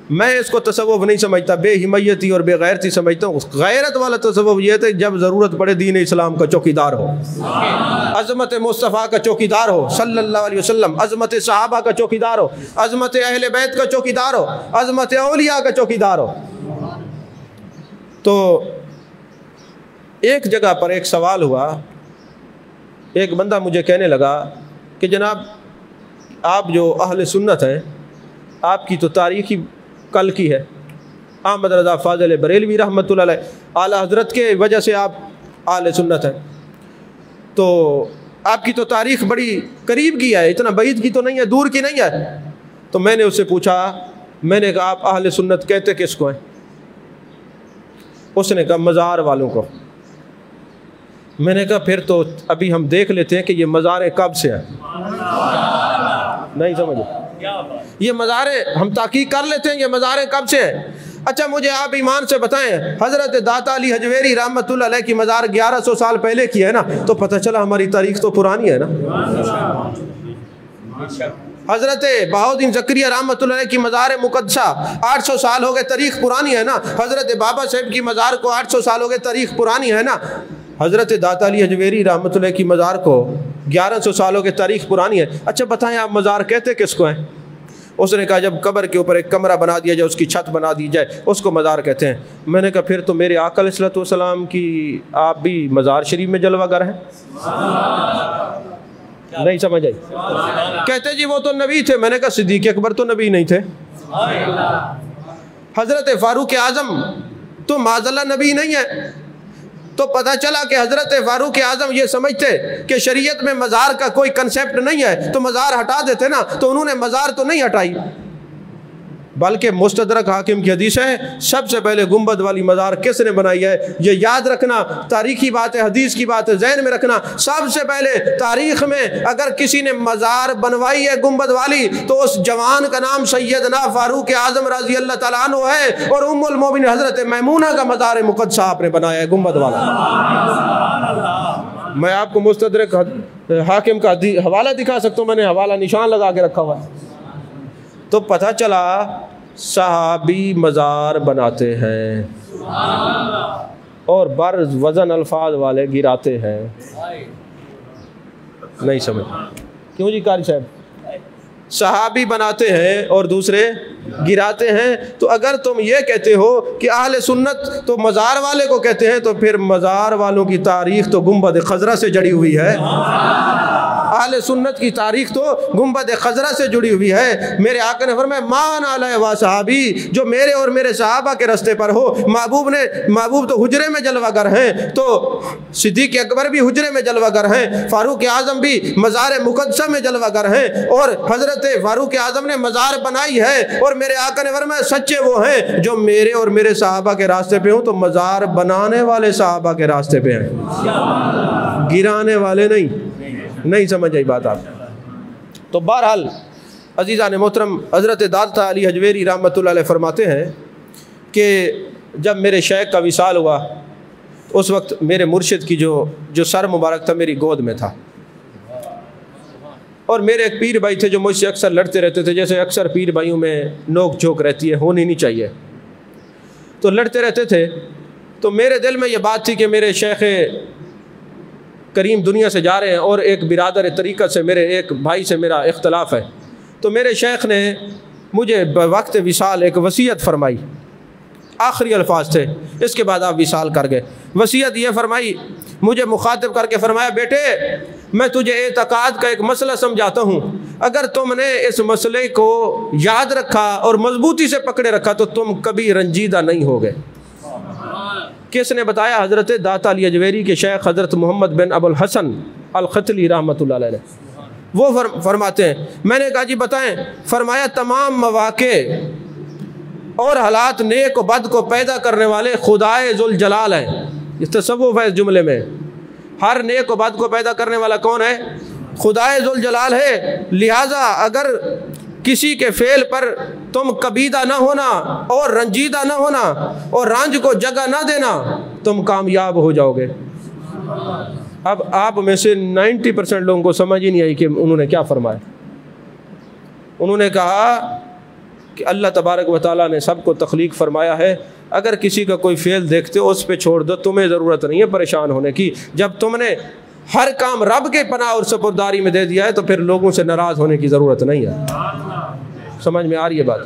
میں اس کو تصوف نہیں سمجھتا، بے حمیتی اور بے غیرتی سمجھتا ہوں۔ غیرت والا تصوف یہ تھا جب ضرورت پڑے دین اسلام کا چوکیدار ہو، عظمت مصطفیٰ کا چوکیدار ہو صلی اللہ علیہ وسلم، عظمت صحابہ کا چوکیدار ہو، عظمت اہل بیت کا چوکیدار ہو، عظمت اولیاء کا چوکیدار ہو۔ تو ایک جگہ پر ایک سوال ہوا، ایک بندہ مجھے کہنے لگا کہ جناب آپ جو اہل سنت ہیں، آپ کی تو تاریخ ہی کل کی ہے، احمد رضا فاضل بریلوی رحمۃ اللہ علیہ اعلیٰ حضرت کے وجہ سے آپ اہل سنت ہیں، تو آپ کی تو تاریخ بڑی قریب کی ہے، اتنا بعید کی تو نہیں ہے، دور کی نہیں ہے۔ تو میں نے اس سے پوچھا، میں نے کہا آپ اہل سنت کہتے کس کو ہیں؟ اس نے کہا مزار والوں کو۔ میں نے کہا پھر تو ابھی ہم دیکھ لیتے ہیں کہ یہ مزاریں کب سے ہیں۔ نہیں سمجھے؟ یہ مزاریں ہم تحقیق کر لیتے ہیں، یہ مزاریں کب سے ہیں۔ اچھا مجھے آپ ایمان سے بتائیں، حضرت داتا علی حجویری رحمۃ اللہ علیہ کی مزار 1100 سال پہلے کی ہے نا، تو پتہ چلا ہماری تاریخ تو پرانی ہے نا۔ حضرت بہاؤالدین زکریا رحمۃ اللہ علیہ کی مزار مقدسہ 800 سال ہو گئے، تاریخ پرانی ہے نا۔ حضرت بابا صاحب کی مزار کو 800 سال ہو گئے، تاریخ پرانی ہے نا۔ حضرت داتا علی حجویری رحمۃ اللہ کی مزار کو 1100 سالوں کے تاریخ پرانی ہے۔ اچھا بتائیں آپ مزار کہتے کس کو ہیں؟ اس نے کہا جب قبر کے اوپر ایک کمرہ بنا دیا جائے، اس کی چھت بنا دی جائے، اس کو مزار کہتے ہیں۔ میں نے کہا پھر تو میرے آقا علیہ الصلوۃ والسلام کی آپ بھی مزار شریف میں جلوہ گر ہیں۔ نہیں سمجھ آئی؟ کہتے جی وہ تو نبی تھے۔ میں نے کہا صدیق اکبر تو نبی نہیں تھے، حضرت فاروق اعظم تو معاذاللہ نبی نہیں ہے۔ تو پتہ چلا کہ حضرت فاروق اعظم یہ سمجھتے کہ شریعت میں مزار کا کوئی کنسیپٹ نہیں ہے تو مزار ہٹا دیتے نا، تو انہوں نے مزار تو نہیں ہٹائی، بلکہ مستدرک حاکم کی حدیث ہے سب سے پہلے گنبد والی مزار کس نے بنائی ہے؟ یہ یاد رکھنا، تاریخی بات ہے، حدیث کی بات ہے، ذہن میں رکھنا۔ سب سے پہلے تاریخ میں اگر کسی نے مزار بنوائی ہے گنبد والی تو اس جوان کا نام سیدنا فاروق اعظم رضی اللہ تعالیٰ عنہ ہے، اور ام المومنین حضرت میمونہ کا مزار مقدسہ آپ نے بنایا ہے گنبد والا۔ میں آپ کو مستدرک حاکم کا حوالہ دکھا سکتا ہوں، میں نے حوالہ نشان لگا کے رکھا ہوا ہے۔ تو پتہ چلا صحابی مزار بناتے ہیں، اور بر وزن الفاظ والے گراتے ہیں. نہیں سمجھ کیوں جی قاری صاحب؟ صحابی بناتے ہیں اور دوسرے گراتے ہیں. تو اگر تم یہ کہتے ہو کہ اہل سنت تو مزار والے کو کہتے ہیں تو پھر مزار والوں کی تاریخ تو گنبد خضرا سے جڑی ہوئی ہے. اہل سنت کی تاریخ تو گنبد خضرا سے جڑی ہوئی ہے. میرے آقا نے فرمایا مان علیہ و صحابی، جو میرے اور میرے صحابہ کے راستے پر ہو. محبوب تو حجرے میں جلوہ گر ہیں، تو صدیق اکبر بھی حجرے میں جلوہ گر ہیں، فاروق اعظم بھی مزار مقدسہ میں جلوہ گر ہیں، اور حضرت فاروق اعظم نے مزار بنائی ہے. اور میرے آقا نے فرمایا سچے وہ ہیں جو میرے اور میرے صحابہ کے راستے پہ ہوں. تو مزار بنانے والے صحابہ کے راستے پہ ہیں، گرانے والے نہیں سمجھ آئی بات آپ. تو بہرحال عزیزان محترم، حضرت داتا علی حجویری رحمۃ اللہ علیہ فرماتے ہیں کہ جب میرے شیخ کا وصال ہوا اس وقت میرے مرشد کی جو سر مبارک تھا میری گود میں تھا. اور میرے ایک پیر بھائی تھے جو مجھ سے اکثر لڑتے رہتے تھے، جیسے اکثر پیر بھائیوں میں نوک جھوک رہتی ہے، ہونی نہیں چاہیے. تو لڑتے رہتے تھے. تو میرے دل میں یہ بات تھی کہ میرے شیخ کریم دنیا سے جا رہے ہیں اور ایک برادر طریقت سے میرے ایک بھائی سے میرا اختلاف ہے. تو میرے شیخ نے مجھے بوقت وصال ایک وصیت فرمائی. آخری الفاظ تھے، اس کے بعد آپ وصال کر گئے. وصیت یہ فرمائی، مجھے مخاطب کر کے فرمایا بیٹے میں تجھے اعتقاد کا ایک مسئلہ سمجھاتا ہوں، اگر تم نے اس مسئلے کو یاد رکھا اور مضبوطی سے پکڑے رکھا تو تم کبھی رنجیدہ نہیں ہوگے. کس نے بتایا؟ حضرت داتا علی حجویری کے شیخ حضرت محمد بن ابو الحسن الختلی رحمۃ اللہ علیہ. وہ فرماتے ہیں، میں نے کہا جی بتائیں. فرمایا تمام مواقع اور حالات نیک و بد کو پیدا کرنے والے خدائے ذوالجلال ہیں. اس تصوف ہے اس جملے میں. ہر نیک و بد کو پیدا کرنے والا کون ہے؟ خدائے ذوالجلال ہے. لہٰذا اگر کسی کے فعل پر تم کبیدہ نہ ہونا اور رنجیدہ نہ ہونا اور رنج کو جگہ نہ دینا تم کامیاب ہو جاؤ گے. اب آپ میں سے 90% لوگوں کو سمجھ ہی نہیں آئی کہ انہوں نے کیا فرمایا. انہوں نے کہا کہ اللہ تبارک و تعالیٰ نے سب کو تخلیق فرمایا ہے، اگر کسی کا کوئی فعل دیکھتے ہو اس پہ چھوڑ دو، تمہیں ضرورت نہیں ہے پریشان ہونے کی. جب تم نے ہر کام رب کے پناہ اور سپرداری میں دے دیا ہے تو پھر لوگوں سے ناراض ہونے کی ضرورت نہیں ہے. سمجھ میں آ رہی ہے بات؟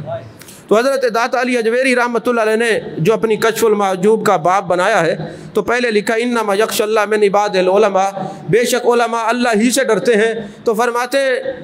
تو حضرت داتا علی حجویری رحمۃ اللہ علیہ نے جو اپنی کشف المحجوب کا باب بنایا ہے تو پہلے لکھا انما یخشی اللہ من عباد العلماء، بے شک علماء اللہ ہی سے ڈرتے ہیں. تو فرماتے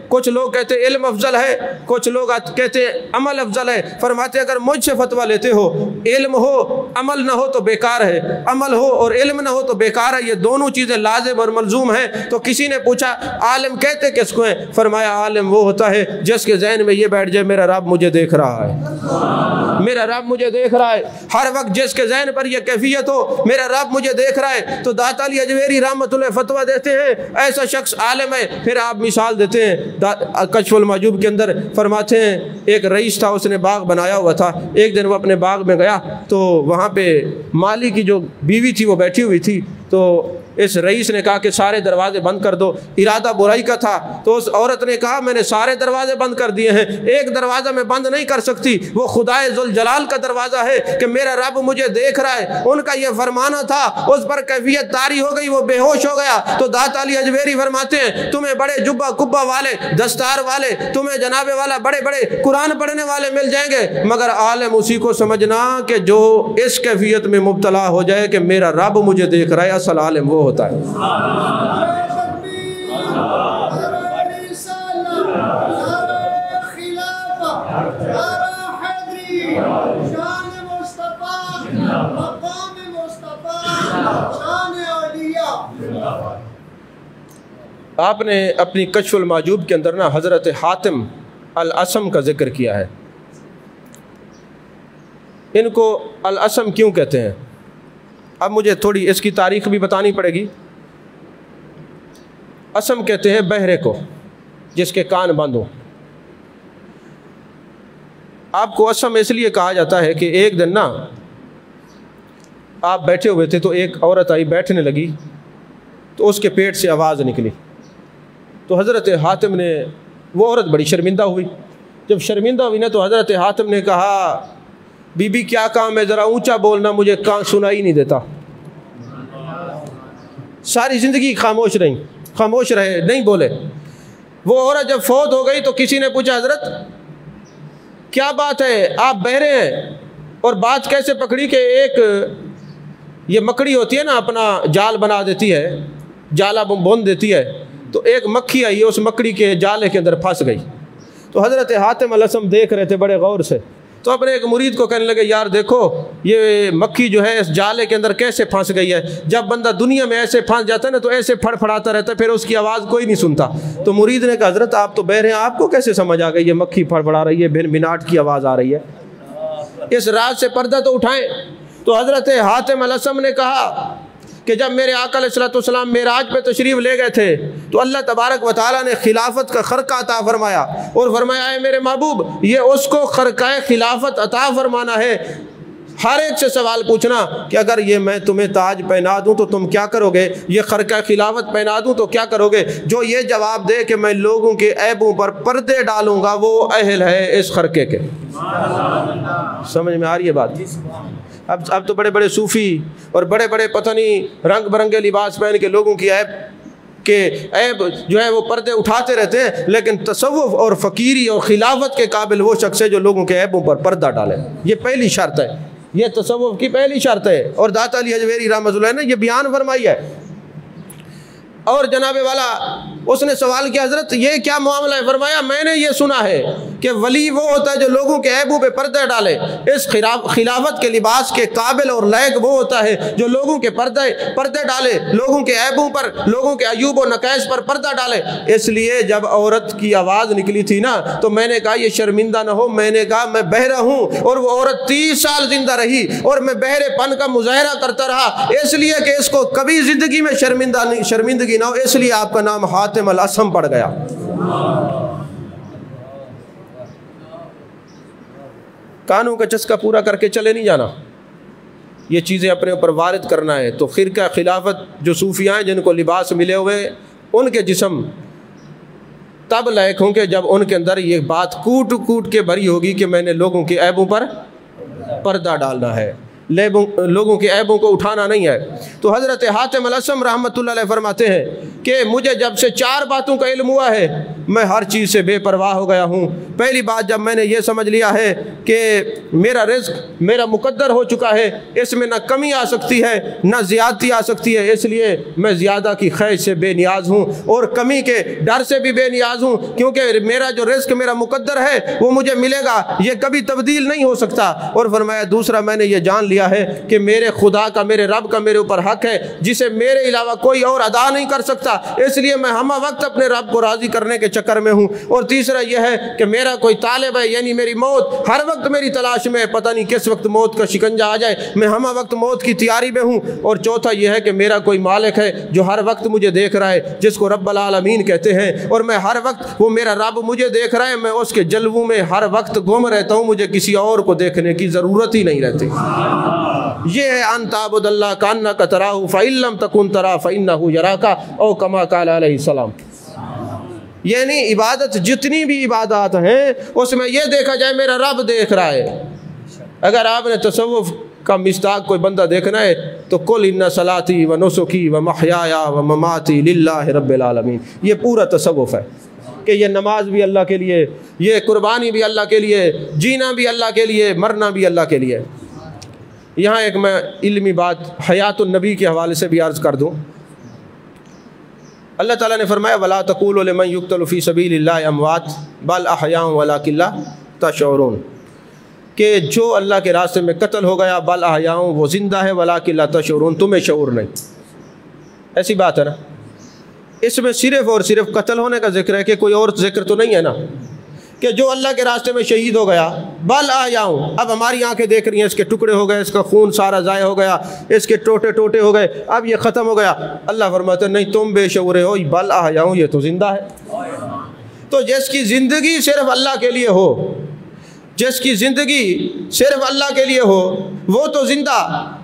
کچھ لوگ کہتے علم افضل ہے، کچھ لوگ کہتے عمل افضل ہے. فرماتے اگر مجھ سے فتویٰ لیتے ہو، علم ہو عمل نہ ہو تو بیکار ہے، عمل ہو اور علم نہ ہو تو بیکار ہے. یہ دونوں چیزیں لازم اور ملزوم ہیں. تو کسی نے پوچھا عالم کہتے کس کو ہیں؟ فرمایا عالم وہ ہوتا ہے جس کے ذہن میں یہ بیٹھ جائے میرا رب مجھے دیکھ رہا ہے، میرا رب مجھے دیکھ رہا ہے. ہر وقت جس کے ذہن پر یہ کیفیت ہو میرا رب مجھے دیکھ رہا ہے. تو داتا علی حجویری رحمۃ اللہ فتویٰ دیتے ہیں ایسا شخص عالم ہے. پھر آپ مثال دیتے ہیں کشف المحجوب کے اندر. فرماتے ہیں ایک رئیس تھا، اس نے باغ بنایا ہوا تھا. ایک دن وہ اپنے باغ میں گیا تو وہاں پہ مالی کی جو بیوی تھی وہ بیٹھی ہوئی تھی. تو اس رئیس نے کہا کہ سارے دروازے بند کر دو. ارادہ برائی کا تھا. تو اس عورت نے کہا میں نے سارے دروازے بند کر دیے ہیں، ایک دروازہ میں بند نہیں کر سکتی، وہ خدائے ذوالجلال کا دروازہ ہے کہ میرا رب مجھے دیکھ رہا ہے. ان کا یہ فرمانا تھا، اس پر کیفیت طاری ہو گئی، وہ بے ہوش ہو گیا. تو داتا علی حجویری فرماتے ہیں تمہیں بڑے جبہ کبہ والے، دستار والے، تمہیں جناب والا بڑے بڑے قرآن پڑھنے والے مل جائیں گے، مگر عالم اسی کو سمجھنا کہ جو اس کیفیت میں مبتلا ہو جائے کہ میرا رب مجھے دیکھ رہا ہے، اصل عالم وہ ہوتا ہے. آپ نے اپنی کشف المحجوب کے اندر نا حضرت حاتم الاسم کا ذکر کیا ہے. ان کو الاسم کیوں کہتے ہیں؟ اب مجھے تھوڑی اس کی تاریخ بھی بتانی پڑے گی. اسم کہتے ہیں بہرے کو جس کے کان بند ہوں. آپ کو اسم اس لیے کہا جاتا ہے کہ ایک دن نا آپ بیٹھے ہوئے تھے تو ایک عورت آئی بیٹھنے لگی تو اس کے پیٹ سے آواز نکلی. تو حضرت حاتم نے، وہ عورت بڑی شرمندہ ہوئی. جب شرمندہ ہوئی نا تو حضرت حاتم نے کہا بی بی کیا کام ہے، ذرا اونچا بولنا، مجھے کان سنائی نہیں دیتا. ساری زندگی خاموش رہیں، خاموش رہے، نہیں بولے۔ وہ عورت جب فوت ہو گئی تو کسی نے پوچھا حضرت کیا بات ہے آپ بہرے ہیں، اور بات کیسے پکڑی کہ ایک یہ مکڑی ہوتی ہے نا اپنا جال بنا دیتی ہے، جالا بون دیتی ہے، تو ایک مکھی آئی اس مکڑی کے جالے کے اندر پھنس گئی۔ تو حضرت حاتم الاسم دیکھ رہے تھے بڑے غور سے، تو اپنے ایک مرید کو کہنے لگے یار دیکھو یہ مکھی جو ہے اس جالے کے اندر کیسے پھنس گئی ہے، جب بندہ دنیا میں ایسے پھنس جاتا ہے نا تو ایسے پھڑ پھڑاتا رہتا ہے، پھر اس کی آواز کوئی نہیں سنتا۔ تو مرید نے کہا حضرت آپ تو بہرے ہیں، آپ کو کیسے سمجھ آ گئی یہ مکھی پھڑ پھڑا رہی ہے، بن بناٹ کی آواز آ رہی ہے، اس راز سے پردہ تو اٹھائیں۔ تو حضرت حاتم الاسم نے کہا کہ جب میرے آقا علیہ الصلوۃ والسلام معراج پہ تشریف لے گئے تھے تو اللہ تبارک و تعالیٰ نے خلافت کا خرقہ عطا فرمایا اور فرمایا اے میرے محبوب یہ اس کو خرقہ خلافت عطا فرمانا ہے۔ ہر ایک سے سوال پوچھنا کہ اگر یہ میں تمہیں تاج پہنا دوں تو تم کیا کرو گے، یہ خرقہ خلافت پہنا دوں تو کیا کرو گے؟ جو یہ جواب دے کہ میں لوگوں کے عیبوں پر پردے ڈالوں گا وہ اہل ہے اس خرقے کے۔ سمجھ میں آ رہی ہے بات؟ اب تو بڑے بڑے صوفی اور بڑے بڑے پتہ نہیں رنگ برنگے لباس پہن کے لوگوں کی عیب جو ہے وہ پردے اٹھاتے رہتے ہیں، لیکن تصوف اور فقیری اور خلافت کے قابل وہ شخص ہے جو لوگوں کے عیبوں پر پردہ ڈالے۔ یہ پہلی شرط ہے، یہ تصوف کی پہلی شرط ہے، اور داتا علی حجویری رحمۃ اللہ نے یہ بیان فرمائی ہے۔ اور جناب والا اس نے سوال کیا حضرت یہ کیا معاملہ ہے؟ فرمایا میں نے یہ سنا ہے کہ ولی وہ ہوتا ہے جو لوگوں کے عیبوں پہ پردے ڈالے، اس خلافت کے لباس کے قابل اور لائق وہ ہوتا ہے جو لوگوں کے پردے ڈالے، لوگوں کے عیبوں پر، لوگوں کے عیوب و نقائص پر پردہ ڈالے۔ اس لیے جب عورت کی آواز نکلی تھی نا تو میں نے کہا یہ شرمندہ نہ ہو، میں نے کہا میں بہرا ہوں، اور وہ عورت 30 سال زندہ رہی اور میں بہرے پن کا مظاہرہ کرتا رہا، اس لیے کہ اس کو کبھی زندگی میں شرمندگی نہ ہو، اس لیے آپ کا نام حاتم الاسم پڑ گیا۔ کانوں کا چسکا پورا کر کے چلے نہیں جانا، یہ چیزیں اپنے اوپر وارد کرنا ہے۔ تو خرقہ خلافت جو صوفیاء ہیں جن کو لباس ملے ہوئے، ان کے جسم تب لائق ہوں کہ جب ان کے اندر یہ بات کوٹ کوٹ کے بھری ہوگی کہ میں نے لوگوں کے عیبوں پر پردہ ڈالنا ہے، لوگوں کے عیبوں کو اٹھانا نہیں ہے۔ تو حضرت حاتم الاسم رحمۃ اللہ علیہ فرماتے ہیں کہ مجھے جب سے 4 باتوں کا علم ہوا ہے میں ہر چیز سے بے پرواہ ہو گیا ہوں۔ پہلی بات جب میں نے یہ سمجھ لیا ہے کہ میرا رزق میرا مقدر ہو چکا ہے، اس میں نہ کمی آ سکتی ہے نہ زیادتی آ سکتی ہے، اس لیے میں زیادہ کی خواہش سے بے نیاز ہوں اور کمی کے ڈر سے بھی بے نیاز ہوں، کیونکہ میرا جو رزق میرا مقدر ہے وہ مجھے ملے گا، یہ کبھی تبدیل نہیں ہو سکتا۔ اور فرمایا دوسرا میں نے یہ جان لیا ہے کہ میرے خدا کا میرے رب کا میرے اوپر حق ہے جسے میرے علاوہ کوئی اور ادا نہیں کر سکتا، اس لیے میں ہمہ وقت اپنے رب کو راضی کرنے کے چکر میں ہوں۔ اور تیسرا یہ ہے کہ میرا کوئی طالب ہے، یعنی میری موت ہر وقت میری تلاش میں، پتہ نہیں کس وقت موت کا شکنجہ آ جائے، میں ہمہ وقت موت کی تیاری میں ہوں۔ اور چوتھا یہ ہے کہ میرا کوئی مالک ہے جو ہر وقت مجھے دیکھ رہا ہے، جس کو رب العالمین کہتے ہیں، اور میں ہر وقت وہ میرا رب مجھے دیکھ رہا ہے، میں اس کے جلووں میں ہر وقت گم رہتا ہوں، مجھے کسی اور کو دیکھنے کی ضرورت ہی نہیں رہتی۔ یہ ہے ان تعبد اللہ کانک تراہ فإن لم تکن تراہ فإنہ یراک، او کما قال علیہ السلام۔ یعنی عبادت جتنی بھی عبادات ہیں اس میں یہ دیکھا جائے میرا رب دیکھ رہا ہے۔ اگر آپ نے تصوف کا مصداق کوئی بندہ دیکھنا ہے تو قل ان صلاتی و نسکی و محیایا و مماتی للہ رب العالمین، یہ پورا تصوف ہے کہ یہ نماز بھی اللہ کے لیے، یہ قربانی بھی اللہ کے لیے، جینا بھی اللہ کے لیے، مرنا بھی اللہ کے لیے۔ یہاں ایک میں علمی بات حیات النبی کے حوالے سے بھی عرض کر دوں۔ اللہ تعالیٰ نے فرمایا وَلَا تَقُولُوا لِمَنْ يُقْتَلُ فِي سَبِيلِ اللَّهِ أَمْوَاتٌ بَلْ أَحْيَاءٌ وَلَٰكِن لَا تَشْعُرُونَ، کہ جو اللہ کے راستے میں قتل ہو گیا بل احیاء وہ زندہ ہے وَلَٰكِن لَا تَشْعُرُونَ تمہیں شعور نہیں۔ ایسی بات ہے نا، اس میں صرف اور صرف قتل ہونے کا ذکر ہے کہ کوئی اور ذکر تو نہیں ہے نا، کہ جو اللہ کے راستے میں شہید ہو گیا بل احیاء، اب ہماری آنکھیں دیکھ رہی ہیں اس کے ٹکڑے ہو گئے، اس کا خون سارا ضائع ہو گیا، اس کے ٹوٹے ٹوٹے ہو گئے، اب یہ ختم ہو گیا۔ اللہ فرماتے ہیں نہیں تم بے شعور ہو، بل احیاء یہ تو زندہ ہے۔ تو جس کی زندگی صرف اللہ کے لیے ہو، جس کی زندگی صرف اللہ کے لیے ہو وہ تو زندہ.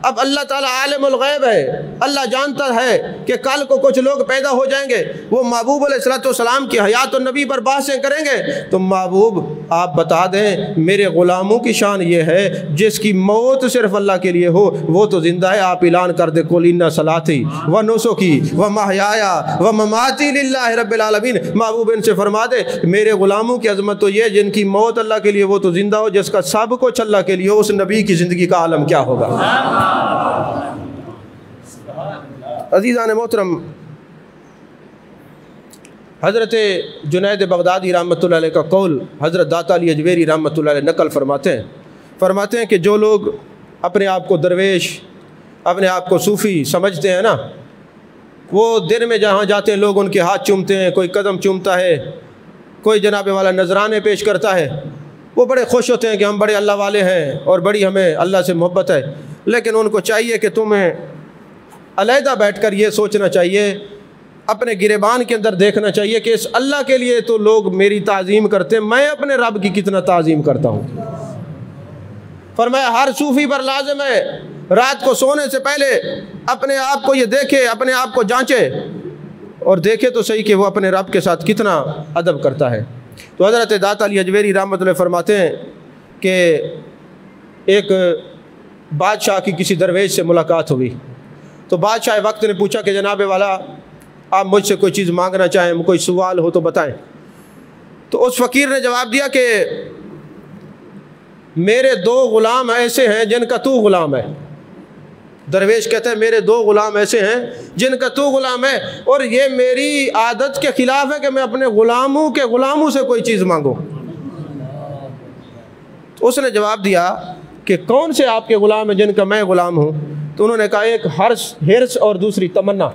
اب اللہ تعالیٰ عالم الغیب ہے, اللہ جانتا ہے کہ کل کو کچھ لوگ پیدا ہو جائیں گے, وہ محبوب علیہ السلام کی حیات النبی پر بحثیں کریں گے. تو محبوب آپ بتا دیں میرے غلاموں کی شان یہ ہے جس کی موت صرف اللہ کے لیے ہو وہ تو زندہ ہے. آپ اعلان کر دیں قل ان صلاتی و نسکی و محیایا و مماتی للہ رب العالمین. محبوب ان سے فرما دے میرے غلاموں کی عظمت تو یہ جن کی موت اللہ کے لیے وہ تو زندہ ہو, جس کا سب کچھ اللہ کے لیے ہو. اس نبی کی زندگی کا عالم کیا ہوگا. عزیزان محترم, حضرت جنید بغدادی رحمۃ اللہ علیہ کا قول حضرت داتا علی اجویری رحمۃ اللہ علیہ نقل فرماتے ہیں کہ جو لوگ اپنے آپ کو درویش, اپنے آپ کو صوفی سمجھتے ہیں نا, وہ دن میں جہاں جاتے ہیں لوگ ان کے ہاتھ چومتے ہیں, کوئی قدم چومتا ہے, کوئی جناب والا نذرانے پیش کرتا ہے, وہ بڑے خوش ہوتے ہیں کہ ہم بڑے اللہ والے ہیں اور بڑی ہمیں اللہ سے محبت ہے. لیکن ان کو چاہیے کہ تمہیں علیحدہ بیٹھ کر یہ سوچنا چاہیے, اپنے گریبان کے اندر دیکھنا چاہیے کہ اس اللہ کے لیے تو لوگ میری تعظیم کرتے ہیں, میں اپنے رب کی کتنا تعظیم کرتا ہوں. فرمایا ہر صوفی پر لازم ہے رات کو سونے سے پہلے اپنے آپ کو یہ دیکھے, اپنے آپ کو جانچے اور دیکھے تو صحیح کہ وہ اپنے رب کے ساتھ کتنا ادب کرتا ہے. تو حضرت داتا علی اجویری رحمۃ اللہ فرماتے ہیں کہ ایک بادشاہ کی کسی درویش سے ملاقات ہوئی. تو بادشاہ وقت نے پوچھا کہ جناب والا آپ مجھ سے کوئی چیز مانگنا چاہیں, کوئی سوال ہو تو بتائیں. تو اس فقیر نے جواب دیا کہ میرے 2 غلام ایسے ہیں جن کا تو غلام ہے. درویش کہتا ہے میرے 2 غلام ایسے ہیں جن کا تو غلام ہے, اور یہ میری عادت کے خلاف ہے کہ میں اپنے غلاموں کے غلاموں سے کوئی چیز مانگوں. تو اس نے جواب دیا کہ کون سے آپ کے غلام ہیں جن کا میں غلام ہوں. تو انہوں نے کہا ایک حرص اور دوسری تمنا.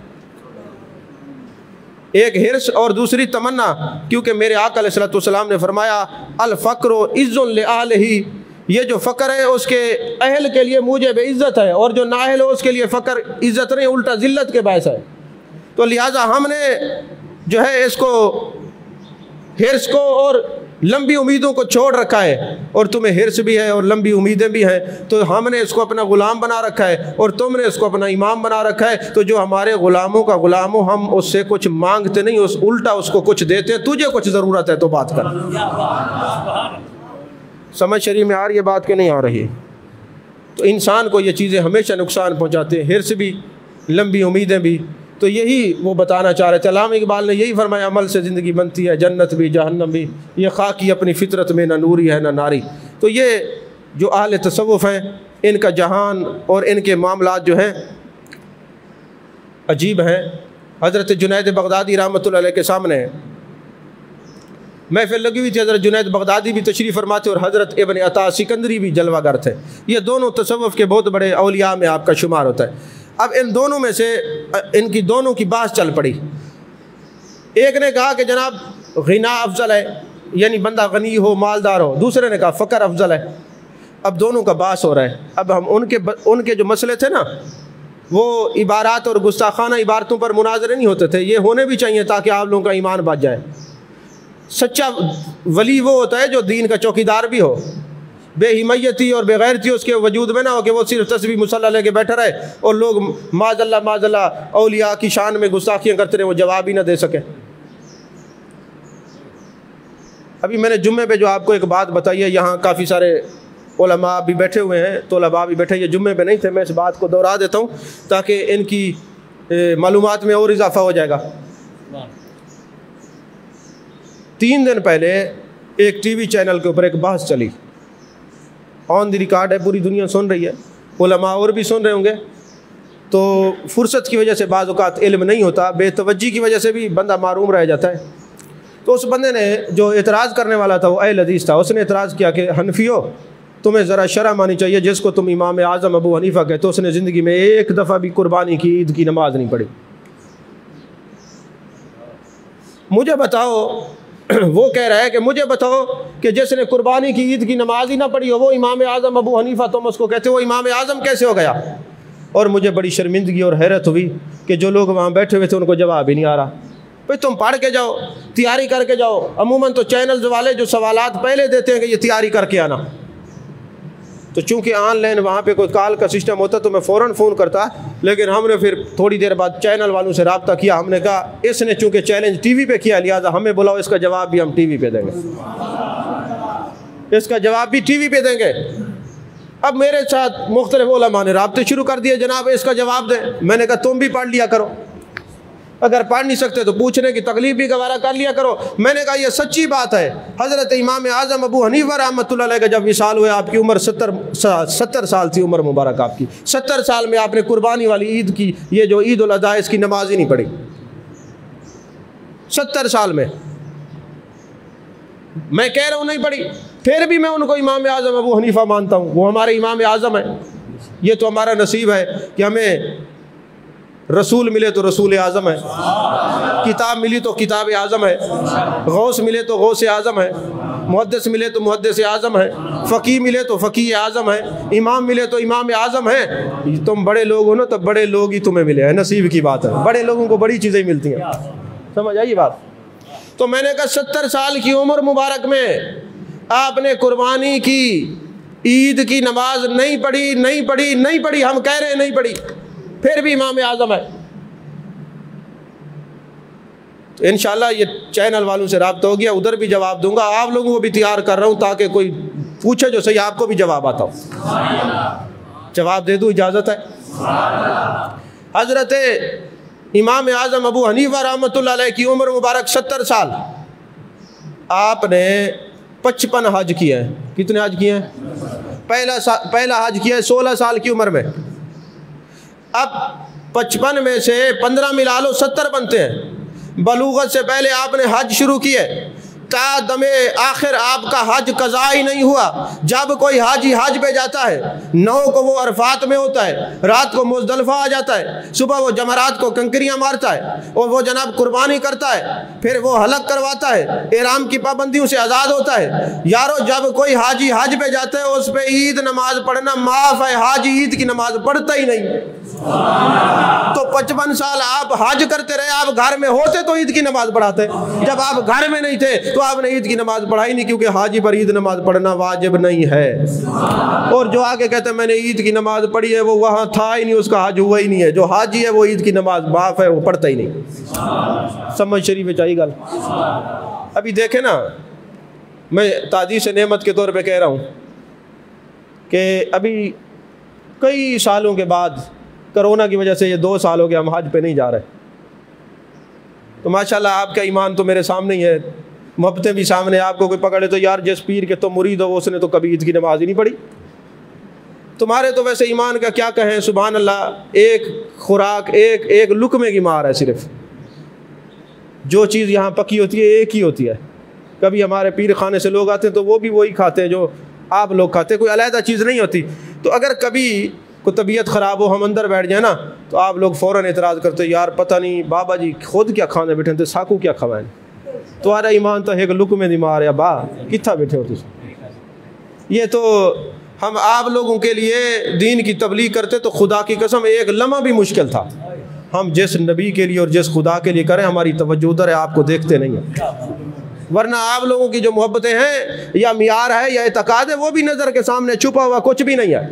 ایک حرص اور دوسری تمنا, کیونکہ میرے آقا علیہ السلام نے فرمایا الفقر عز لأہلہ, یہ جو فقر ہے اس کے اہل کے لیے موجب عزت ہے, اور جو نااہل ہو اس کے لیے فقر عزت نہیں الٹا ذلت کے باعث ہے. تو لہٰذا ہم نے جو ہے اس کو حرص کو اور لمبی امیدوں کو چھوڑ رکھا ہے, اور تمہیں حرص بھی ہے اور لمبی امیدیں بھی ہیں, تو ہم نے اس کو اپنا غلام بنا رکھا ہے اور تم نے اس کو اپنا امام بنا رکھا ہے. تو جو ہمارے غلاموں کا غلام ہو ہم اس سے کچھ مانگتے نہیں, اس الٹا اس کو کچھ دیتے ہیں. تجھے کچھ ضرورت ہے تو بات کر. سمجھ شریف میں آ رہی ہے بات کہ نہیں آ رہی؟ تو انسان کو یہ چیزیں ہمیشہ نقصان پہنچاتے ہیں, حرص بھی لمبی امیدیں بھی. تو یہی وہ بتانا چاہ رہے تھے. علامہ اقبال نے یہی فرمایا عمل سے زندگی بنتی ہے, جنت بھی جہنم بھی, یہ خاکی اپنی فطرت میں نہ نوری ہے نہ ناری. تو یہ جو اہل تصوف ہیں ان کا جہان اور ان کے معاملات جو ہیں عجیب ہیں. حضرت جنید بغدادی رحمۃ اللہ علیہ کے سامنے محفل لگی ہوئی تھی. حضرت جنید بغدادی بھی تشریف فرما تھے اور حضرت ابن عطا سکندری بھی جلوہ گر تھے. یہ دونوں تصوف کے بہت بڑے اولیاء میں آپ کا شمار ہوتا ہے. اب ان دونوں میں سے ان کی دونوں کی بحث چل پڑی. ایک نے کہا کہ جناب غنا افضل ہے, یعنی بندہ غنی ہو مالدار ہو. دوسرے نے کہا فقر افضل ہے. اب دونوں کا بحث ہو رہا ہے. اب ہم ان کے جو مسئلے تھے نا وہ عبارات اور گستاخانہ عبارتوں پر مناظرے نہیں ہوتے تھے. یہ ہونے بھی چاہیے تاکہ آپ لوگوں کا ایمان بچ جائے. سچا ولی وہ ہوتا ہے جو دین کا چوکیدار بھی ہو, بے حمیتی اور بے غیرتی اس کے وجود میں نہ ہو کہ وہ صرف تسبیح مصلی لے کے بیٹھا رہے اور لوگ معاذ اللہ اولیاء کی شان میں گستاخیاں کرتے رہے, وہ جواب ہی نہ دے سکے. ابھی میں نے جمعے پہ جو آپ کو ایک بات بتائی ہے, یہاں کافی سارے علماء بھی بیٹھے ہوئے ہیں, طلباء بھی بیٹھے, یہ جمعے پہ نہیں تھے, میں اس بات کو دوہرا دیتا ہوں تاکہ ان کی معلومات میں اور اضافہ ہو جائے گا. 3 دن پہلے ایک ٹی وی چینل کے اوپر ایک بحث چلی, آن دی ریکارڈ ہے, پوری دنیا سن رہی ہے, علماء اور بھی سن رہے ہوں گے. تو فرصت کی وجہ سے بعض اوقات علم نہیں ہوتا, بے توجہی کی وجہ سے بھی بندہ معروم رہ جاتا ہے. تو اس بندے نے جو اعتراض کرنے والا تھا وہ اہل حدیث تھا. اس نے اعتراض کیا کہ حنفیوں تمہیں ذرا شرع مانی چاہیے, جس کو تم امام اعظم ابو حنیفہ کہتے, اس نے زندگی میں ایک دفعہ بھی قربانی کی عید کی نماز نہیں پڑھی. مجھے بتاؤ, وہ کہہ رہا ہے کہ مجھے بتاؤ کہ جس نے قربانی کی عید کی نماز ہی نہ پڑھی ہو وہ امام اعظم ابو حنیفہ تم اس کو کہتے ہو, وہ امام اعظم کیسے ہو گیا؟ اور مجھے بڑی شرمندگی اور حیرت ہوئی کہ جو لوگ وہاں بیٹھے ہوئے تھے ان کو جواب ہی نہیں آ رہا. بھائی تم پڑھ کے جاؤ، تیاری کر کے جاؤ۔ عموماً تو چینلز والے جو سوالات پہلے دیتے ہیں کہ یہ تیاری کر کے آنا، تو چونکہ آن لائن وہاں پہ کوئی کال کا سسٹم ہوتا تو میں فوراً فون کرتا، لیکن ہم نے پھر تھوڑی دیر بعد چینل والوں سے رابطہ کیا، ہم نے کہا اس نے چونکہ چیلنج ٹی وی پہ کیا لہٰذا ہمیں بلاؤ، اس کا جواب بھی ہم ٹی وی پہ دیں گے، اس کا جواب بھی ٹی وی پہ دیں گے۔ اب میرے ساتھ مختلف علماء نے رابطے شروع کر دیے، جناب اس کا جواب دیں۔ میں نے کہا تم بھی پڑھ لیا کرو، اگر پڑھ نہیں سکتے تو پوچھنے کی تکلیف بھی گوارا کر لیا کرو۔ میں نے کہا یہ سچی بات ہے، حضرت امام اعظم ابو حنیفہ رحمۃ اللہ علیہ کا جب وصال ہوئے، آپ کی عمر 70 سال تھی، عمر مبارک آپ کی 70 سال میں آپ نے قربانی والی عید کی، یہ جو عید الاضحیٰ، اس کی نماز ہی نہیں پڑھی 70 سال میں۔ میں کہہ رہا ہوں نہیں پڑھی، پھر بھی میں ان کو امام اعظم ابو حنیفہ مانتا ہوں، وہ ہمارے امام اعظم ہیں۔ یہ تو ہمارا نصیب ہے کہ ہمیں رسول ملے تو رسول اعظم ہے، کتاب ملی تو کتاب اعظم ہے، غوث ملے تو غوث اعظم ہے، محدث ملے تو محدث اعظم ہے، فقیہ ملے تو فقیہ اعظم ہے، امام ملے تو امام اعظم ہے۔ تم بڑے لوگ ہو نا تو بڑے لوگ ہی تمہیں ملے ہیں، نصیب کی بات ہے، بڑے لوگوں کو بڑی چیزیں ملتی ہیں، سمجھ آئی بات؟ تو میں نے کہا 70 سال کی عمر مبارک میں آپ نے قربانی کی عید کی نماز نہیں پڑھی، ہم کہہ رہے ہیں نہیں پڑھی، پھر بھی امام اعظم ہے۔ تو انشاءاللہ یہ چینل والوں سے رابطہ ہو گیا، ادھر بھی جواب دوں گا، آپ لوگوں کو بھی تیار کر رہا ہوں تاکہ کوئی پوچھے جو صحیح آپ کو بھی جواب آتا ہو، جواب دے دوں، اجازت ہے؟ حضرت امام اعظم ابو حنیفہ رحمۃ اللہ علیہ کی عمر مبارک 70 سال، آپ نے 55 حج کیے ہیں۔ کتنے حج کیے ہیں؟ پہلا حج کیا ہے 16 سال کی عمر میں۔ اب 55 میں سے 15 ملا لو 70 بنتے ہیں۔ بلوغت سے پہلے آپ نے حج شروع کیے، تا دم آخر آپ کا حج قضا ہی نہیں ہوا۔ جب کوئی حاجی حج پہ جاتا ہے، 9 کو وہ عرفات میں ہوتا ہے، رات کو مزدلفہ آ جاتا ہے، صبح وہ جمرات کو کنکریاں مارتا ہے اور وہ جناب قربانی کرتا ہے، پھر وہ حلق کرواتا ہے، احرام کی پابندیوں سے آزاد ہوتا ہے۔ یارو جب کوئی حاجی حج پہ جاتا ہے اس پہ عید نماز پڑھنا معاف ہے، حاجی عید کی نماز پڑھتا ہی نہیں۔ تو 55 سال آپ حج کرتے رہے، آپ گھر میں ہوتے تو عید کی نماز پڑھاتے، جب آپ گھر میں نہیں تھے تو آپ نے عید کی نماز پڑھائی نہیں، کیونکہ حاجی پر عید نماز پڑھنا واجب نہیں ہے۔ اور جو آگے کہتے ہیں میں نے عید کی نماز پڑھی ہے، وہ وہاں تھا ہی نہیں، اس کا حج ہوا ہی نہیں ہے۔ جو حاجی ہے وہ عید کی نماز معاف ہے، وہ پڑھتا ہی نہیں۔ سمجھ شریف میں چاہیے گل۔ ابھی دیکھیں نا، میں تعزیز نعمت کے طور پہ کہہ رہا ہوں کہ ابھی کئی سالوں کے بعد کرونا کی وجہ سے یہ 2 سال ہو گیا ہم حج پہ نہیں جا رہے، تو ماشاءاللہ آپ کا ایمان تو میرے سامنے ہی ہے، محبتیں بھی سامنے۔ آپ کو کوئی پکڑے تو یار جس پیر کے تو مرید ہو اس نے تو کبھی عید کی نماز ہی نہیں پڑھی۔ تمہارے تو ویسے ایمان کا کیا کہیں، سبحان اللہ، ایک خوراک ایک لقمے کی مار ہے صرف۔ جو چیز یہاں پکی ہوتی ہے ایک ہی ہوتی ہے۔ کبھی ہمارے پیر خانے سے لوگ آتے ہیں تو وہ بھی وہی کھاتے ہیں جو آپ لوگ کھاتے ہیں، کوئی علیحدہ چیز نہیں ہوتی۔ تو اگر کبھی کوئی طبیعت خراب ہو، ہم اندر بیٹھ جائیں نا تو آپ لوگ فوراً اعتراض کرتے، یار پتہ نہیں بابا جی خود کیا کھانے بیٹھے تھے، ساکو کیا کھوائیں، تمہارا ایمان تو ایک لقمے دی مار ہے، با کتھا بیٹھے ہو تم۔ یہ تو ہم آپ لوگوں کے لیے دین کی تبلیغ کرتے تو خدا کی قسم ایک لمحہ بھی مشکل تھا۔ ہم جس نبی کے لیے اور جس خدا کے لیے کریں، ہماری توجہ ادھر ہے، آپ کو دیکھتے نہیں ہیں۔ ورنہ آپ لوگوں کی جو محبتیں ہیں یا معیار ہے یا اعتقاد ہے وہ بھی نظر کے سامنے چھپا ہوا کچھ بھی نہیں ہے۔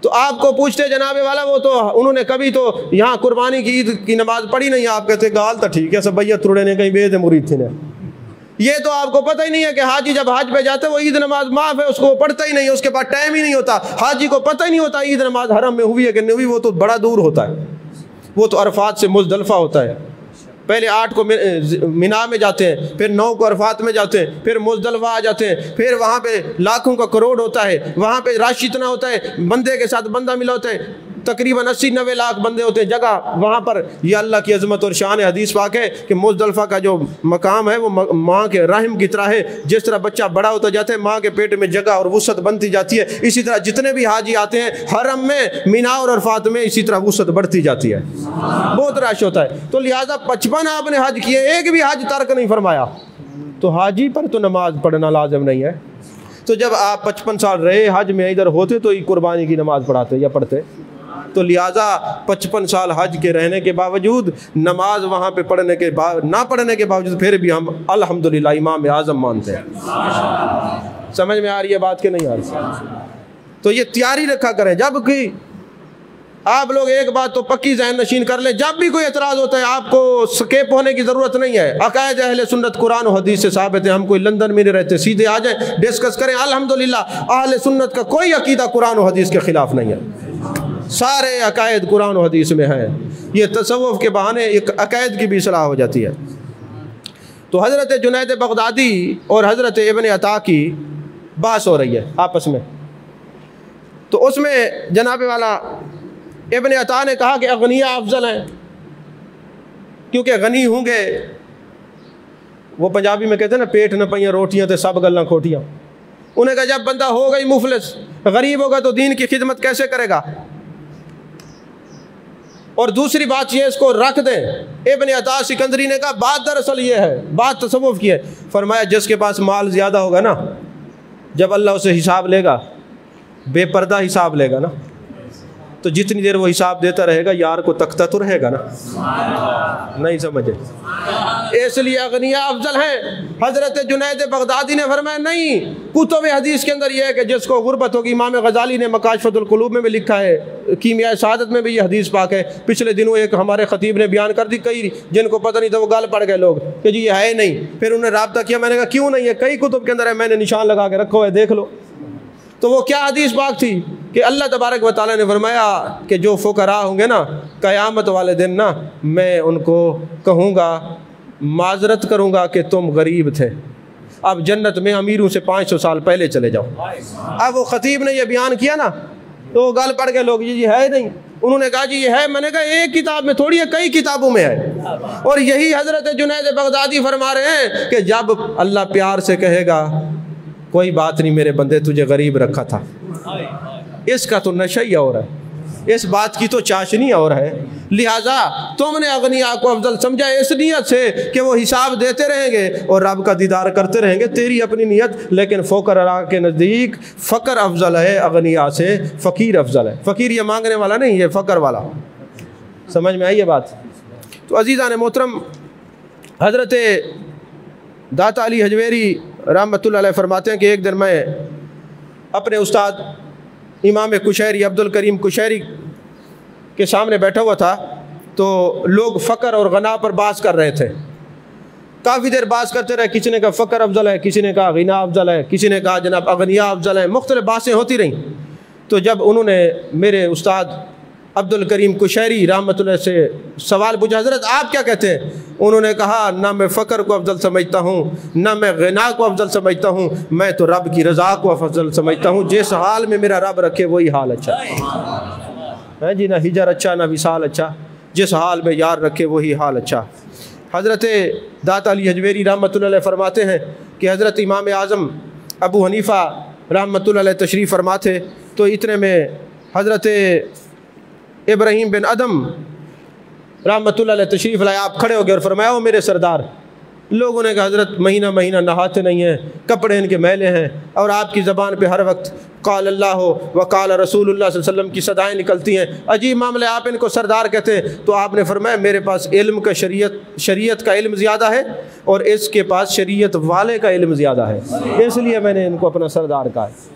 تو آپ کو پوچھتے جناب والا وہ تو انہوں نے کبھی تو یہاں قربانی کی عید کی نماز پڑھی نہیں، آپ کہتے گال تو ٹھیک ہے سب بھیا تھوڑے نے کہیں بے مرید تھے۔ یہ تو آپ کو پتہ ہی نہیں ہے کہ حاجی جب حج پہ جاتے وہ عید نماز معاف ہے، اس کو پڑھتا ہی نہیں، اس کے پاس ٹائم ہی نہیں ہوتا۔ حاجی کو پتہ ہی نہیں ہوتا عید نماز حرم میں ہوئی ہے کہ نہیں ہوئی، وہ تو بڑا دور ہوتا ہے، وہ تو عرفات سے مزدلفہ ہوتا ہے۔ پہلے 8 کو مینا میں جاتے ہیں، پھر 9 کو عرفات میں جاتے ہیں، پھر مزدلفہ آ جاتے ہیں، پھر وہاں پہ لاکھوں کا کروڑ ہوتا ہے، وہاں پہ رش اتنا ہوتا ہے، بندے کے ساتھ بندہ ملا ہوتا ہے، تقریباً 80-90 لاکھ بندے ہوتے ہیں جگہ وہاں پر۔ یہ اللہ کی عظمت اور شان حدیث پاک ہے کہ مزدلفہ کا جو مقام ہے وہ ماں کے رحم کی طرح ہے۔ جس طرح بچہ بڑا ہوتا جاتا ہے ماں کے پیٹ میں جگہ اور وسعت بنتی جاتی ہے، اسی طرح جتنے بھی حاجی آتے ہیں حرم میں مینا اور عرفات میں اسی طرح وسعت بڑھتی جاتی ہے، بہت رش ہوتا ہے۔ تو لہٰذا 55 آپ نے حج کیے، ایک بھی حج ترک نہیں فرمایا، تو حاجی پر تو نماز پڑھنا لازم نہیں ہے۔ تو جب آپ 55 سال رہے حج میں ادھر ہوتے تو قربانی کی نماز پڑھاتے یا پڑھتے؟ تو لہٰذا 55 سال حج کے رہنے کے باوجود نماز وہاں پہ پڑھنے کے نہ پڑھنے کے باوجود پھر بھی ہم الحمدللہ امام اعظم مانتے ہیں۔ سمجھ میں آ رہی ہے بات کہ نہیں آ رہی؟ تو یہ تیاری رکھا کریں، جب کہ آپ لوگ ایک بات تو پکی ذہن نشین کر لیں، جب بھی کوئی اعتراض ہوتا ہے آپ کو سکیپ ہونے کی ضرورت نہیں ہے۔ عقائد اہل سنت قرآن و حدیث سے ثابت ہے، ہم کوئی لندن میں نہیں رہتے، سیدھے آ جائیں ڈسکس کریں۔ الحمدللہ اہل سنت کا کوئی عقیدہ قرآن و حدیث کے خلاف نہیں ہے، سارے عقائد قرآن و حدیث میں ہیں۔ یہ تصوف کے بہانے ایک عقائد کی بھی اصلاح ہو جاتی ہے۔ تو حضرت جنید بغدادی اور حضرت ابن عطا کی بحث ہو رہی ہے آپس میں، تو اس میں جناب والا ابن عطا نے کہا کہ اغنیاء افضل ہیں، کیونکہ غنی ہوں گے، وہ پنجابی میں کہتے ہیں نا پیٹ نہ پئیاں روٹیاں تے سب گلاں کھوٹیاں۔ انہیں کہا جب بندہ ہو گئی مفلس، غریب ہوگا تو دین کی خدمت کیسے کرے گا؟ اور دوسری بات یہ اس کو رکھ دیں، ابن عطا سکندری نے کہا بات دراصل یہ ہے، بات تصوف کی ہے۔ فرمایا جس کے پاس مال زیادہ ہوگا نا، جب اللہ اسے حساب لے گا بے پردہ حساب لے گا نا، تو جتنی دیر وہ حساب دیتا رہے گا یار کو تکتا تو رہے گا نا، نہیں سمجھے؟ اس لیے اغنیاء افضل ہیں۔ حضرت جنید بغدادی نے فرمایا نہیں، کتب حدیث کے اندر یہ ہے کہ جس کو غربت ہوگی، امام غزالی نے مکاشفۃ القلوب میں بھی لکھا ہے، کیمیائے سعادت میں بھی یہ حدیث پاک ہے۔ پچھلے دنوں ایک ہمارے خطیب نے بیان کر دی، کئی جن کو پتہ نہیں تھا وہ گال پڑ گئے لوگ کہ جی یہ ہے نہیں، پھر انہوں نے رابطہ کیا، میں نے کہا کیوں نہیں ہے، کئی کتب کے اندر ہے، میں نے نشان لگا کے رکھو ہے، دیکھ لو۔ تو وہ کیا حدیث پاک تھی کہ اللہ تبارک و تعالیٰ نے فرمایا کہ جو فقراء ہوں گے نا قیامت والے دن نا، میں ان کو کہوں گا، معذرت کروں گا کہ تم غریب تھے، اب جنت میں امیروں سے 500 سال پہلے چلے جاؤ۔ اب وہ خطیب نے یہ بیان کیا نا تو وہ گل پڑ گئے لوگ، یہ ہے نہیں، انہوں نے کہا جی یہ ہے، میں نے کہا ایک کتاب میں تھوڑی ہے، کئی کتابوں میں ہے۔ اور یہی حضرت جنید بغدادی فرما رہے ہیں کہ جب اللہ پیار سے کہے گا کوئی بات نہیں میرے بندے تجھے غریب رکھا تھا، اس کا تو نشہ ہی اور ہے، اس بات کی تو چاشنی اور ہے، لہٰذا تم نے اغنیاء کو افضل سمجھا اس نیت سے کہ وہ حساب دیتے رہیں گے اور رب کا دیدار کرتے رہیں گے، تیری اپنی نیت۔ لیکن فقراء کے نزدیک فقر افضل ہے اغنیاء سے، فقیر افضل ہے۔ فقیر یہ مانگنے والا نہیں، یہ فقر والا۔ سمجھ میں آئی یہ بات؟ تو عزیزان محترم، حضرت داتا علی حجویری رحمۃ اللہ علیہ فرماتے ہیں کہ ایک دن میں اپنے استاد امام کشیری عبد الکریم کشیری کے سامنے بیٹھا ہوا تھا، تو لوگ فقر اور غنا پر بحث کر رہے تھے، کافی دیر بحث کرتے رہے، کسی نے کہا فقر افضل ہے، کسی نے کہا غنا افضل ہے، کسی نے کہا جناب اغنیاء افضل ہے، مختلف بحثیں ہوتی رہیں۔ تو جب انہوں نے میرے استاد عبد الکریم کشیری رحمۃ اللہ سے سوال پوچھا، حضرت آپ کیا کہتے ہیں؟ انہوں نے کہا نہ میں فقر کو افضل سمجھتا ہوں، نہ میں غنا کو افضل سمجھتا ہوں، میں تو رب کی رضا کو افضل سمجھتا ہوں، جس حال میں میرا رب رکھے وہی حال اچھا ہے جی، نہ ہجر اچھا نہ وصال اچھا، جس حال میں یار رکھے وہی حال اچھا۔ حضرت داتا علی حجویری رحمۃ اللہ علیہ فرماتے ہیں کہ حضرت امام اعظم ابو حنیفہ رحمۃ اللہ علیہ تشریف فرما تھے، تو اتنے میں حضرت ابراہیم بن ادم رحمۃ اللہ علیہ تشریف لائے، آپ کھڑے ہو گئے اور فرمایا وہ میرے سردار۔ لوگوں نے کہا حضرت مہینہ مہینہ نہاتے نہیں ہیں، کپڑے ان کے میلے ہیں، اور آپ کی زبان پہ ہر وقت قال اللہ و قال رسول اللہ صلی اللہ علیہ وسلم کی صدائیں نکلتی ہیں، عجیب معاملہ، آپ ان کو سردار کہتے ہیں۔ تو آپ نے فرمایا میرے پاس علم کا شریعت کا علم زیادہ ہے، اور اس کے پاس شریعت والے کا علم زیادہ ہے، اس لیے میں نے ان کو اپنا سردار کہا ہے۔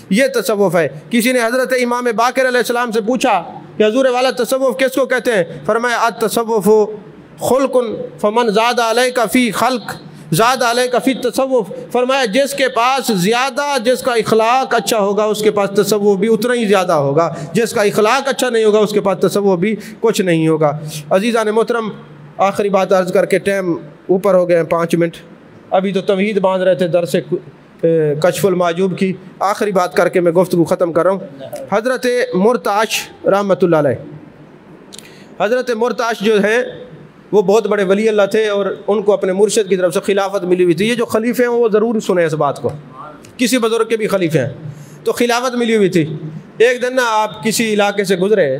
یہ تصوف ہے۔ کسی نے حضرت امام باقر علیہ السلام سے پوچھا کہ حضور والا تصوف کس کو کہتے ہیں؟ فرمایا التصوف خلق فمن زاد علیک فی خلق زاد علیک فی تصوف۔ فرمایا جس کے پاس زیادہ، جس کا اخلاق اچھا ہوگا اس کے پاس تصوف بھی اتنا ہی زیادہ ہوگا، جس کا اخلاق اچھا نہیں ہوگا اس کے پاس تصوف بھی کچھ نہیں ہوگا۔ عزیزان محترم، آخری بات عرض کر کے ٹائم اوپر ہو گئے ہیں 5 منٹ، ابھی تو تمہید باندھ رہے تھے درس کشف المعجوب کی، آخری بات کر کے میں گفتگو ختم کر رہا ہوں۔ حضرت مرتعش رحمۃ اللہ علیہ، حضرت مرتعش جو ہے وہ بہت بڑے ولی اللہ تھے، اور ان کو اپنے مرشد کی طرف سے خلافت ملی ہوئی تھی۔ یہ جو خلیفے ہیں وہ ضرور سنیں اس بات کو، کسی بزرگ کے بھی خلیفے ہیں تو خلافت ملی ہوئی تھی۔ ایک دن نا آپ کسی علاقے سے گزرے،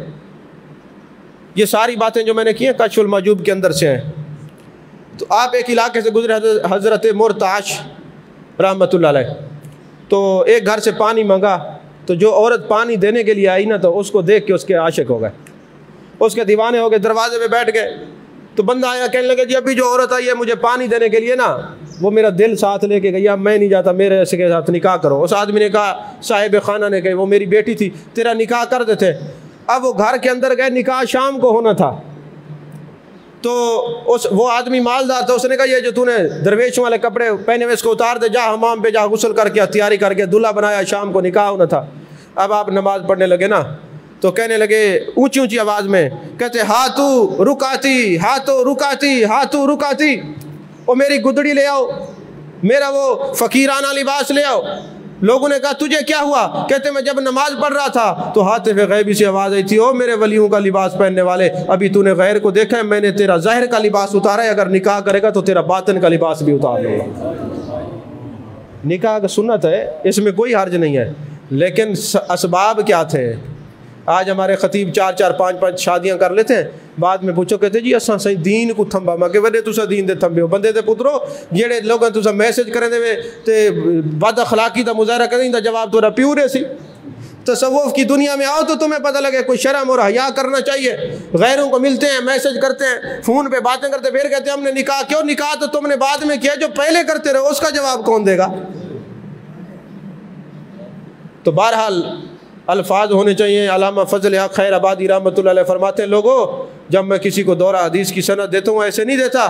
یہ ساری باتیں جو میں نے کی ہیں کشف المعجوب کے اندر سے ہیں، تو آپ ایک علاقے سے گزرے حضرت مرتعش رحمۃ اللہ علیہ، تو ایک گھر سے پانی مانگا تو جو عورت پانی دینے کے لیے آئی نا تو اس کو دیکھ کے اس کے عاشق ہو گئے، اس کے دیوانے ہو گئے، دروازے پہ بیٹھ گئے۔ تو بندہ آیا کہنے لگا جی ابھی جو عورت آئی ہے مجھے پانی دینے کے لیے نا، وہ میرا دل ساتھ لے کے گئی، اب میں نہیں جاتا، میرے ایسے کے ساتھ نکاح کرو۔ اس آدمی نے کہا، صاحب خانہ نے کہا وہ میری بیٹی تھی، تیرا نکاح کر دیتے۔ اب وہ گھر کے اندر گئے، نکاح شام کو ہونا تھا۔ تو وہ آدمی مالدار تھا، اس نے کہا یہ جو تو نے درویشوں والے کپڑے پہنے ہوئے اس کو اتار دے، جا حمام پہ جا، غسل کر کے تیاری کر کے دلہا بنایا، شام کو نکاح ہونا تھا۔ اب آپ نماز پڑھنے لگے نا تو کہنے لگے اونچی اونچی آواز میں، کہتے ہاتھو رکاتی، ہاتھو رکاتی، ہاتھو رکاتی، وہ میری گدڑی لے آؤ، میرا وہ فقیرانہ لباس لے آؤ۔ لوگوں نے کہا تجھے کیا ہوا؟ کہتے میں جب نماز پڑھ رہا تھا تو ہاتف غیبی سے آواز آئی تھی، او میرے ولیوں کا لباس پہننے والے، ابھی تو نے غیر کو دیکھا ہے، میں نے تیرا ظاہر کا لباس اتارا ہے، اگر نکاح کرے گا تو تیرا باطن کا لباس بھی اتار لے گا۔ نکاح کا سنت ہے، اس میں کوئی حرج نہیں ہے، لیکن اسباب کیا تھے؟ آج ہمارے خطیب 4 5 شادیاں کر لیتے ہیں، بعد میں پوچھو کہتے جی اساں صحیح دین کو تھمبا، میں کہ وڈے تسا دین دے تھمبے ہو، بندے دے پترو جڑے لوگاں تسا میسج کریں دے تے بد اخلاقی دا مظاہرہ کریں دا جواب تورا پیورے سی۔ تصوف کی دنیا میں آؤ تو تمہیں پتہ لگے کوئی شرم اور حیا کرنا چاہیے۔ غیروں کو ملتے ہیں، میسج کرتے ہیں، فون پہ باتیں کرتے، پھر کہتے ہیں ہم نے نکاح، کیوں نکاح تو تم نے بعد میں کیا، جو پہلے کرتے رہے اس کا جواب کون دے گا؟ تو بہرحال الفاظ ہونے چاہیے۔ علامہ فضل حق خیر آبادی رحمۃ اللہ علیہ فرماتے ہیں، لوگوں جب میں کسی کو دورہ حدیث کی سند دیتا ہوں ایسے نہیں دیتا،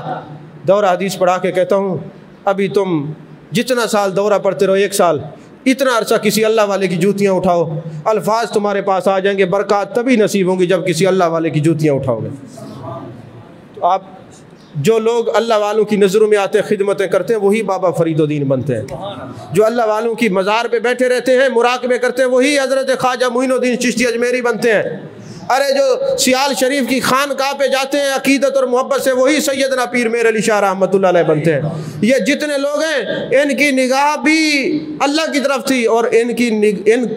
دورہ حدیث پڑھا کے کہتا ہوں ابھی تم جتنا سال دورہ پڑھتے رہو، 1 سال، اتنا عرصہ کسی اللہ والے کی جوتیاں اٹھاؤ، الفاظ تمہارے پاس آ جائیں گے، برکات تبھی نصیب ہوں گی جب کسی اللہ والے کی جوتیاں اٹھاؤ گے۔ تو آپ جو لوگ اللہ والوں کی نظروں میں آتے خدمتیں کرتے ہیں وہی بابا فرید الدین بنتے ہیں، جو اللہ والوں کی مزار پہ بیٹھے رہتے ہیں مراقبے کرتے ہیں وہی حضرت خواجہ معین الدین چشتی اجمیری بنتے ہیں۔ ارے جو سیال شریف کی خانقاہ پہ جاتے ہیں عقیدت اور محبت سے وہی سیدنا پیر میر علی شاہ رحمۃ اللہ علیہ بنتے ہیں۔ یہ جتنے لوگ ہیں ان کی نگاہ بھی اللہ کی طرف تھی اور ان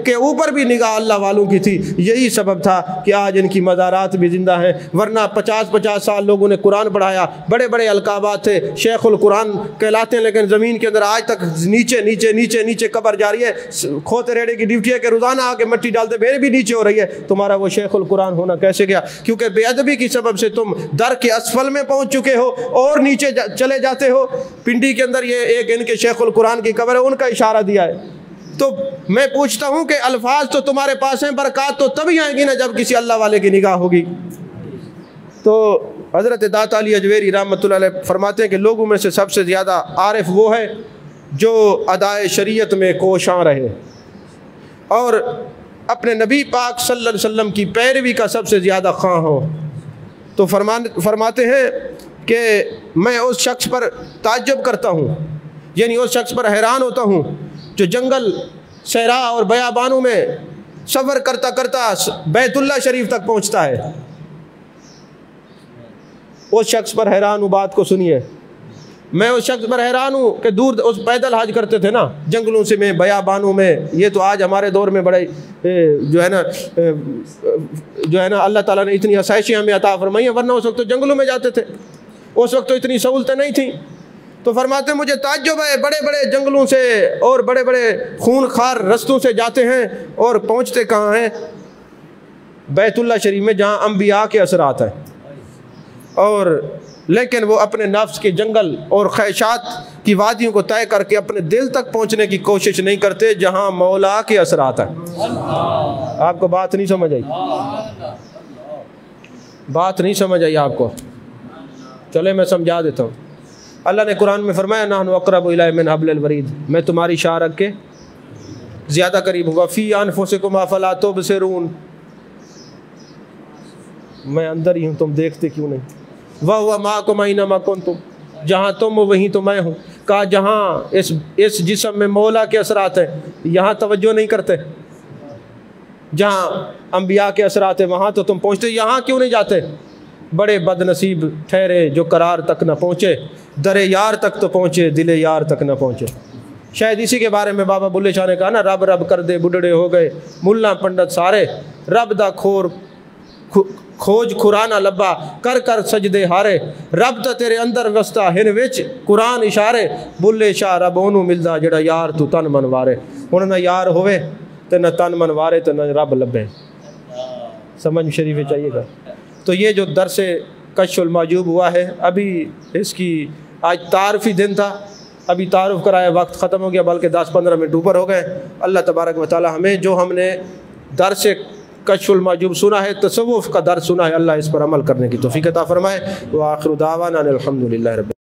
کے اوپر بھی نگاہ اللہ والوں کی تھی، یہی سبب تھا کہ آج ان کی مزارات بھی زندہ ہیں، ورنہ 50 سال لوگوں نے قرآن پڑھایا، بڑے بڑے القابات تھے، شیخ القرآن کہلاتے ہیں، لیکن زمین کے اندر آج تک نیچے نیچے نیچے نیچے قبر جاری ہے۔ کھوتے ریڑے کی ڈیوٹی ہے کہ روزانہ آ کے مٹی ڈالتے، پھر بھی نیچے ہو رہی ہے، تمہارا وہ شیخ القرآن ہونا کیسے گیا؟ کیونکہ بے ادبی کی سبب سے تم در کے اسفل میں پہنچ چکے ہو اور نیچے چلے جاتے ہو۔ پنڈی کے اندر یہ ایک ان کے شیخ القرآن کی قبر ہے، ان کا اشارہ دیا ہے۔ تو میں پوچھتا ہوں کہ الفاظ تو تمہارے پاس ہیں، برکات تو تبھی آئیں گی نا جب کسی اللہ والے کی نگاہ ہوگی۔ تو حضرت داتا علی اجویری رحمۃ اللہ علیہ فرماتے ہیں کہ لوگوں میں سے سب سے زیادہ عارف وہ ہے جو ادائے شریعت میں کوشاں رہے اور اپنے نبی پاک صلی اللہ علیہ وسلم کی پیروی کا سب سے زیادہ خواہ ہو۔ تو فرماتے ہیں کہ میں اس شخص پر تعجب کرتا ہوں، یعنی اس شخص پر حیران ہوتا ہوں جو جنگل، صحرا اور بیابانوں میں سفر کرتا کرتا بیت اللہ شریف تک پہنچتا ہے۔ اس شخص پر حیران ہوں، بات کو سنیے، میں اس شخص پر حیران ہوں کہ دور اس پیدل حج کرتے تھے نا جنگلوں سے میں، بیابانوں میں۔ یہ تو آج ہمارے دور میں بڑے جو ہے نا اللہ تعالیٰ نے اتنی آسائشیں ہمیں عطا فرمائی ہیں، ورنہ اس وقت تو جنگلوں میں جاتے تھے، اس وقت تو اتنی سہولتیں نہیں تھیں۔ تو فرماتے ہیں مجھے تعجب ہے، بڑے بڑے جنگلوں سے اور بڑے بڑے خون خوار رستوں سے جاتے ہیں اور پہنچتے کہاں ہیں؟ بیت اللہ شریف میں، جہاں انبیاء کے اثرات ہیں، اور لیکن وہ اپنے نفس کے جنگل اور خواہشات کی وادیوں کو طے کر کے اپنے دل تک پہنچنے کی کوشش نہیں کرتے جہاں مولا کے اثرات ہیں۔ آپ کو بات نہیں سمجھ آئی؟ بات نہیں سمجھ آئی آپ کو؟ چلے میں سمجھا دیتا ہوں۔ اللہ نے قرآن میں فرمایا نحن اقرب الیہ من حبل الورید، میں تمہاری شاہ رکھ کے زیادہ قریب ہوں۔ فی انفسکم افلا تبصرون، میں اندر ہی ہوں، تم دیکھتے کیوں نہیں؟ وَهُوَ مَعَكُمْ أَيْنَمَا كُنْتُمْ، جہاں تم ہو وہیں تو میں ہوں۔ کہا جہاں اس جسم میں مولا کے اثرات ہیں یہاں توجہ نہیں کرتے، جہاں انبیاء کے اثرات ہیں وہاں تو تم پہنچتے، یہاں کیوں نہیں جاتے؟ بڑے بد نصیب ٹھہرے جو قرار تک نہ پہنچے، در یار تک تو پہنچے دل یار تک نہ پہنچے۔ شاید اسی کے بارے میں بابا بلے شاہ نے کہا نا، رب رب کر دے بڈھڑے ہو گئے ملا پنڈت سارے، رب دا کھوج کھرانا لبا کر کر سجدے ہارے، رب تا تیرے اندر وستا ہن وچ قرآن اشارے، بلے شاہ رب اونوں ملدا جڑا یار تو تن من وارے۔ ہن نہ یار ہوئے تو نہ تن منوارے تو نہ رب لبے، سمجھ شریف چاہیے گا۔ تو یہ جو درس کشف المحجوب ہوا ہے، ابھی اس کی آج تعارفی دن تھا، ابھی تعارف کرایا وقت ختم ہو گیا، بلکہ 10-15 منٹ اوپر ہو گئے۔ اللہ تبارک و تعالی ہمیں جو ہم نے درس کشف المحجوب سنا ہے، تصوف کا درس سنا ہے، اللہ اس پر عمل کرنے کی توفیق عطا فرمائے۔ وآخر دعوانا الحمدللہ رب